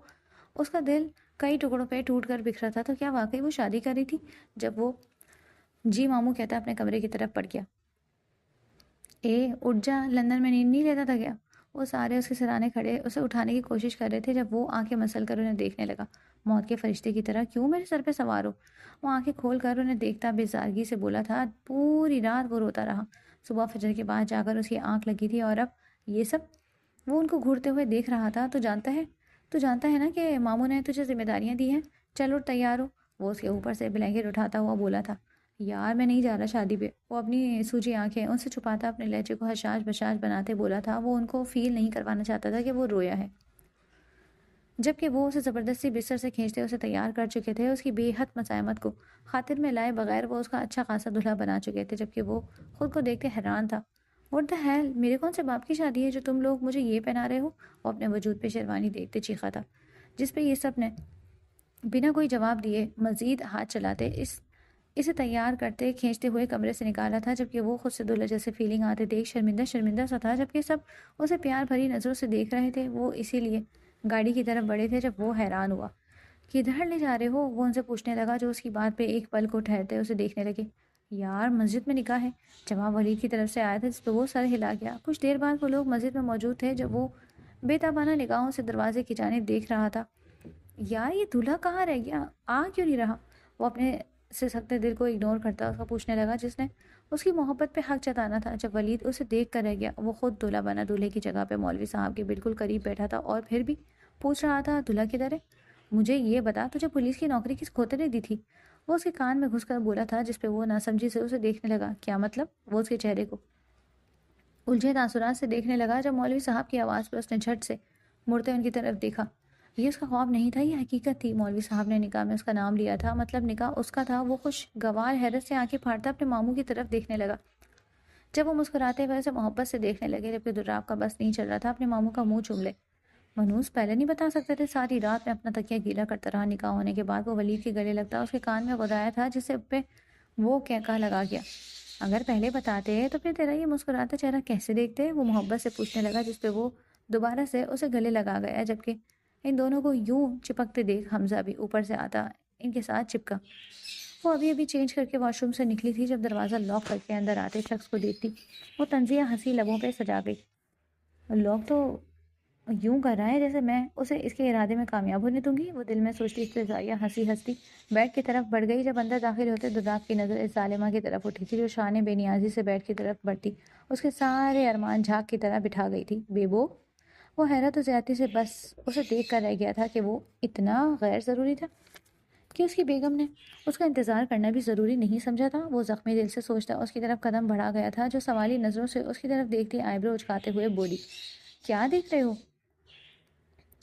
[SPEAKER 1] اس کا دل کئی ٹکڑوں پہ ٹوٹ کر بکھرا تھا۔ تو کیا واقعی وہ شادی کر رہی تھی؟ جب وہ جی ماموں کہتا اپنے کمرے کی طرف پڑ گیا۔ اٹھ جا، لندن میں نیند نہیں لیتا تھا کیا؟ وہ سارے اس کے سرانے کھڑے اسے اٹھانے کی کوشش کر رہے تھے، جب وہ آنکھیں مسل کر انہیں دیکھنے لگا، موت کے فرشتے کی طرح، کیوں میرے سر پہ سوار ہو؟ وہ آنکھیں کھول کر انہیں دیکھتا بیزارگی سے بولا تھا۔ پوری رات وہ روتا رہا، صبح فجر کے بعد جا کر اس کی آنکھ لگی تھی، اور اب یہ سب وہ ان کو گھورتے ہوئے دیکھ رہا تھا۔ تو جانتا ہے نا کہ ماموں نے تجھے ذمہ داریاں دی ہیں، چل اٹھ تیار ہو، وہ اس کے اوپر سے بلینکٹ اٹھاتا ہوا بولا تھا۔ یار میں نہیں جا رہا شادی پہ، وہ اپنی سوجی آنکھیں ان سے چھپاتا اپنے لہجے کو حشاش بشاش بناتے بولا تھا۔ وہ ان کو فیل نہیں کروانا چاہتا تھا کہ وہ رویا ہے، جبکہ وہ اسے زبردستی بستر سے کھینچتے اسے تیار کر چکے تھے۔ اس کی بے حد مزاحمت کو خاطر میں لائے بغیر وہ اس کا اچھا خاصا دلہا بنا چکے تھے، جبکہ وہ خود کو دیکھتے حیران تھا۔ واٹ دا ہیل، میرے کون سے باپ کی شادی ہے جو تم لوگ مجھے یہ پہنا رہے ہو؟ وہ اپنے وجود پہ شیروانی دیکھتے چیخا تھا، جس پہ یہ سب نے بنا کوئی جواب دیے مزید ہاتھ چلاتے اسے تیار کرتے کھینچتے ہوئے کمرے سے نکالا تھا، جبکہ وہ خود سے دلہا جیسے فیلنگ آتے دیکھ شرمندہ سا تھا، جبکہ سب اسے پیار بھری نظروں سے دیکھ رہے تھے۔ وہ اسی لیے گاڑی کی طرف بڑھے تھے، جب وہ حیران ہوا۔ کدھر لے جا رہے ہو؟ وہ ان سے پوچھنے لگا، جو اس کی بات پہ ایک پل کو ٹھہرتے اسے دیکھنے لگے۔ یار مسجد میں نکاح ہے، جواب ولید کی طرف سے آیا تھا، جس پہ وہ سر ہلا گیا۔ کچھ دیر بعد وہ لوگ مسجد میں موجود تھے، جب وہ بے تابانہ نگاہوں سے دروازے کی جانب دیکھ رہا تھا۔ یار یہ دلہا کہاں رہ گیا، آ کیوں نہیں رہا؟ وہ اپنے سے سکتے دل کو اگنور کرتا اس کا پوچھنے لگا، جس نے اس کی محبت پہ حق جتانا تھا۔ جب ولید اسے دیکھ کر رہ گیا، وہ خود دلہا بنا دولہے کی جگہ پہ مولوی صاحب کے بالکل قریب بیٹھا تھا، اور پھر بھی پوچھ رہا تھا، دلہا کدھر ہے؟ مجھے یہ بتا، تجھے پولیس کی نوکری کس کھوتے نے دی تھی؟ وہ اس کے کان میں گھس کر بولا تھا، جس پہ وہ ناسمجھی سے اسے دیکھنے لگا۔ کیا مطلب؟ وہ اس کے چہرے کو الجھے تاثرات سے دیکھنے لگا۔ جب مولوی صاحب کی آواز پہ اس نے جھٹ سے مڑتے ان کی طرف دیکھا۔ یہ اس کا خواب نہیں تھا، یہ حقیقت تھی۔ مولوی صاحب نے نکاح میں اس کا نام لیا تھا، مطلب نکاح اس کا تھا۔ وہ خوشگوار حیرت سے آنکھیں پھاڑتا اپنے ماموں کی طرف دیکھنے لگا، جب وہ مسکراتے ہوئے اسے محبت سے دیکھنے لگے، جبکہ دراب کا بس نہیں چل رہا تھا اپنے ماموں کا منہ چوم لے۔ منوس پہلے نہیں بتا سکتے تھے؟ ساری رات میں اپنا تکیہ گیلا کرتا رہا، نکاح ہونے کے بعد وہ ولید کے گلے لگتا، اس کے کان میں غدایا تھا جسے پہ وہ کہا لگا گیا۔ اگر پہلے بتاتے تو پھر تیرا یہ مسکراتا چہرہ کیسے دیکھتے؟ وہ محبت سے پوچھنے لگا، جس پہ وہ دوبارہ سے اسے گلے لگا گیا، جبکہ ان دونوں کو یوں چپکتے دیکھ حمزہ بھی اوپر سے آتا ان کے ساتھ چپکا۔ وہ ابھی چینج کر کے واش روم سے نکلی تھی جب دروازہ لاک کر کے اندر آتے شخص کو دیکھتی، وہ طنزیہ ہنسی لبوں پہ سجا گئی۔ لاک تو یوں کر رہا ہے جیسے میں اسے اس کے ارادے میں کامیاب ہونے دوں گی، وہ دل میں سوچتی استہزائیہ ہنسی ہنستی بیڈ کی طرف بڑھ گئی۔ جب اندر داخل ہوتے دداب کی نظر اس ظالمہ کی طرف اٹھی تھی جو شان بے نیازی سے بیڈ کی طرف بڑھتی اس کے سارے ارمان جھاگ کی طرح بٹھا گئی تھی۔ بیبو! وہ حیرت و زیادتی سے بس اسے دیکھ کر رہ گیا تھا کہ وہ اتنا غیر ضروری تھا کہ اس کی بیگم نے اس کا انتظار کرنا بھی ضروری نہیں سمجھا تھا۔ وہ زخمی دل سے سوچتا اس کی طرف قدم بڑھا گیا تھا جو سوالی نظروں سے اس کی طرف دیکھتی آئیبرو اچکاتے ہوئے بولی، کیا دیکھ رہے ہو؟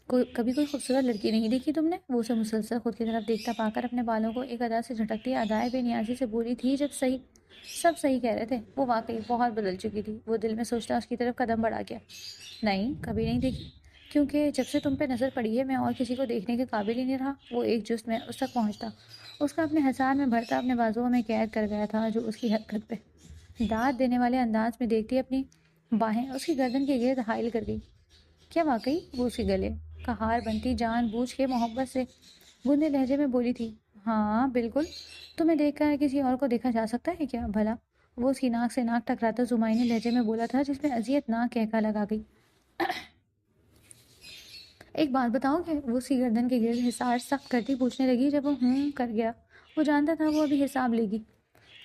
[SPEAKER 1] کبھی کوئی خوبصورت لڑکی نہیں دیکھی تم نے؟ وہ اسے مسلسل خود کی طرف دیکھتا پا کر اپنے بالوں کو ایک ادا سے جھٹکتی ادائے بے نیازی سے بولی تھی، جب سب صحیح کہہ رہے تھے۔ وہ واقعی بہت بدل چکی تھی۔ وہ دل میں سوچتا اس کی طرف قدم بڑھا گیا، نہیں کبھی نہیں دیکھی، کیونکہ جب سے تم پہ نظر پڑی ہے میں اور کسی کو دیکھنے کے قابل ہی نہیں رہا۔ وہ ایک جست میں اس تک پہنچتا، اس کا اپنے حصار میں بھرتا، اپنے بازوؤں میں قید کر گیا تھا جو اس کی حرکت پہ داد دینے والے انداز میں دیکھتی اپنی باہیں اس کی گردن کے گرد حائل کر گئی۔ کیا واقعی؟ وہ اس کے گلے کا ہار بنتی جان بوجھ کے محبت سے گندے لہجے میں بولی تھی، ہاں بالکل، تمہیں دیکھ کر کسی اور کو دیکھا جا سکتا ہے کیا بھلا؟ وہ اس کی ناک سے ناک ٹکراتا زمائنی لہجے میں بولا تھا جس میں اذیت ناک کہکا لگا گئی۔ ایک بات بتاؤ کہ وہ اس کی گردن کے گرد حصار سخت کرتی پوچھنے لگی۔ جب وہ کر گیا وہ جانتا تھا وہ ابھی حساب لے گی۔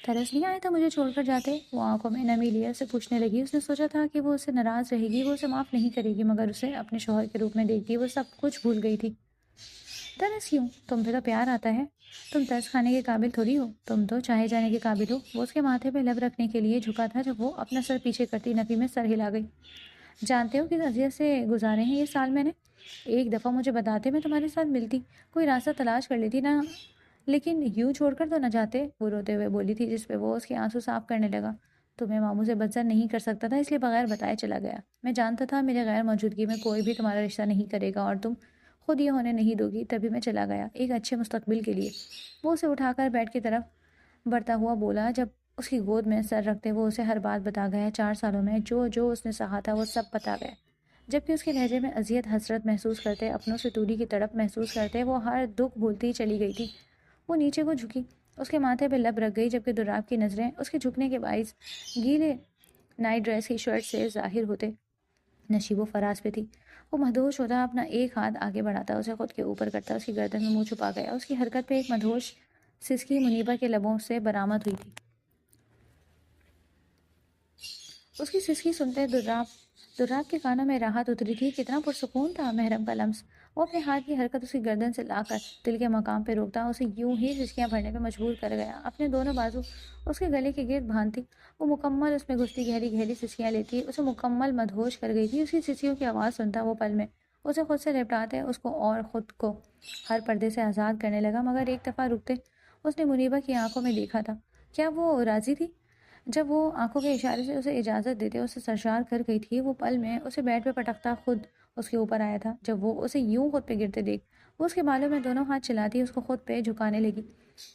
[SPEAKER 1] ترس نہیں آیا تھا مجھے چھوڑ کر جاتے؟ وہ آنکھوں میں نمی لیے اسے پوچھنے لگی۔ اس نے سوچا تھا کہ وہ اسے ناراض رہے گی، وہ اسے معاف نہیں کرے گی، مگر اسے اپنے شوہر کے روپ میں دیکھتی وہ سب کچھ بھول گئی تھی۔ ترس کیوں؟ تم پہ تو پیار آتا ہے، تم ترس کھانے کے قابل تھوڑی ہو، تم تو چاہے جانے کے قابل ہو۔ وہ اس کے ماتھے پہ لب رکھنے کے لیے جھکا تھا جب وہ اپنا سر پیچھے کرتی نفی میں سر ہلا گئی۔ جانتے ہو کس اذیت سے گزارے ہیں یہ سال میں نے؟ ایک دفعہ مجھے بتاتے میں تمہارے ساتھ ملتی، کوئی راستہ تلاش کر لیتی نا، لیکن یوں چھوڑ کر تو نہ جاتے، وہ روتے ہوئے بولی تھی، جس پہ وہ اس کے آنسو صاف کرنے لگا۔ تمہیں ماموں سے بدظن نہیں کر سکتا تھا، اس لیے بغیر بتائے چلا گیا۔ میں جانتا تھا میرے غیر موجودگی میں کوئی بھی تمہارا رشتہ نہیں کرے گا اور تم خود یہ ہونے نہیں دو گی، تبھی میں چلا گیا ایک اچھے مستقبل کے لیے۔ وہ اسے اٹھا کر بیڈ کی طرف بڑھتا ہوا بولا جب اس کی گود میں سر رکھتے وہ اسے ہر بات بتا گیا۔ 4 سالوں میں جو جو اس نے سہا تھا وہ سب بتا گیا، جبکہ اس کے لہجے میں اذیت حسرت محسوس کرتے، اپنوں سے دوری کی تڑپ محسوس کرتے وہ ہر دکھ بھولتی چلی گئی تھی۔ وہ نیچے کو جھکی، اس کے ماتھے پہ لب رکھ گئی، جبکہ دراب کی نظریں اس کے جھکنے کے باعث گیلے نائٹ ڈریس کی شرٹ سے ظاہر ہوتے نشیب و فراز پہ تھی۔ وہ مدہوش ہوتا اپنا ایک ہاتھ آگے بڑھاتا، اسے خود کے اوپر کرتا، اس کی گردن میں منہ چھپا گیا۔ اس کی حرکت پہ ایک مدہوش سسکی منیبہ کے لبوں سے برآمد ہوئی تھی۔ اس کی سسکی سنتے دراب کے کانوں میں راحت اتری تھی۔ کتنا پرسکون تھا محرم کا لمس۔ وہ اپنے ہاتھ کی حرکت اس کی گردن سے لا کر دل کے مقام پہ روکتا، اسے یوں ہی سسکیاں بھرنے پہ مجبور کر گیا۔ اپنے دونوں بازو اس کے گلے کے گرد باندھتی وہ مکمل اس میں گھستی گہری گہری سسکیاں لیتی، اسے مکمل مدہوش کر گئی تھی۔ اس کی سسکیوں کی آواز سنتا وہ پل میں اسے خود سے لپٹاتے اس کو اور خود کو ہر پردے سے آزاد کرنے لگا، مگر ایک دفعہ رکتے اس نے منیبہ کی آنکھوں میں دیکھا تھا۔ کیا وہ راضی تھی؟ جب وہ آنکھوں کے اشارے سے اسے اجازت دیتے اسے سرشار کر گئی تھی، وہ پل میں اسے بیڈ پہ پٹکتا خود اس کے اوپر آیا تھا۔ جب وہ اسے یوں خود پہ گرتے دیکھ وہ اس کے بالوں میں دونوں ہاتھ چلاتی اس کو خود پہ جھکانے لگی۔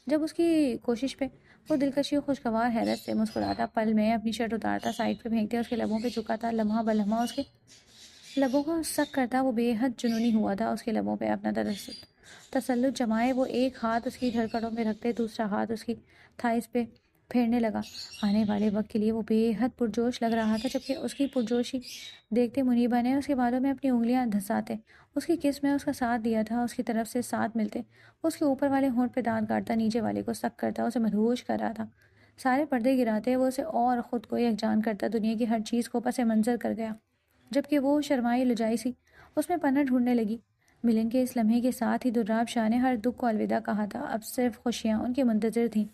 [SPEAKER 1] جب اس کی کوشش پہ وہ دلکشی و خوشگوار حیرت سے مسکراتا، پل میں اپنی شرٹ اتارتا، سائڈ پہ پھینکتے اس کے لبوں پہ جھکاتا، لمحہ بلمحہ اس کے لبوں کو سک کرتا۔ وہ بے حد جنونی ہوا تھا اس کے لبوں پہ اپنا تسلط جمائے۔ وہ ایک ہاتھ اس کی دھڑکنوں پہ رکھتے، دوسرا ہاتھ اس کی تھائس پہ پھیرنے لگا۔ آنے والے وقت کے لیے وہ بے حد پرجوش لگ رہا تھا، جبکہ اس کی پرجوشی دیکھتے منیبہ نے اس کے بالوں میں اپنی انگلیاں دھساتے اس کی کس میں اس کا ساتھ دیا تھا۔ اس کی طرف سے ساتھ ملتے اس کے اوپر والے ہونٹ پہ دانت کاٹتا، نیچے والے کو سک کرتا، اسے مدہوش کر رہا تھا۔ سارے پردے گراتے وہ اسے اور خود کو یکجان کرتا، دنیا کی ہر چیز کو پس منظر کر گیا، جبکہ وہ شرمائی لجائی سی اس میں پناہ ڈھونڈنے لگی۔ ملن کے اس لمحے کے ساتھ ہی دراب شاہ نے ہر دکھ کو الوداع کہا تھا، اب صرف خوشیاں ان کے منتظر تھیں۔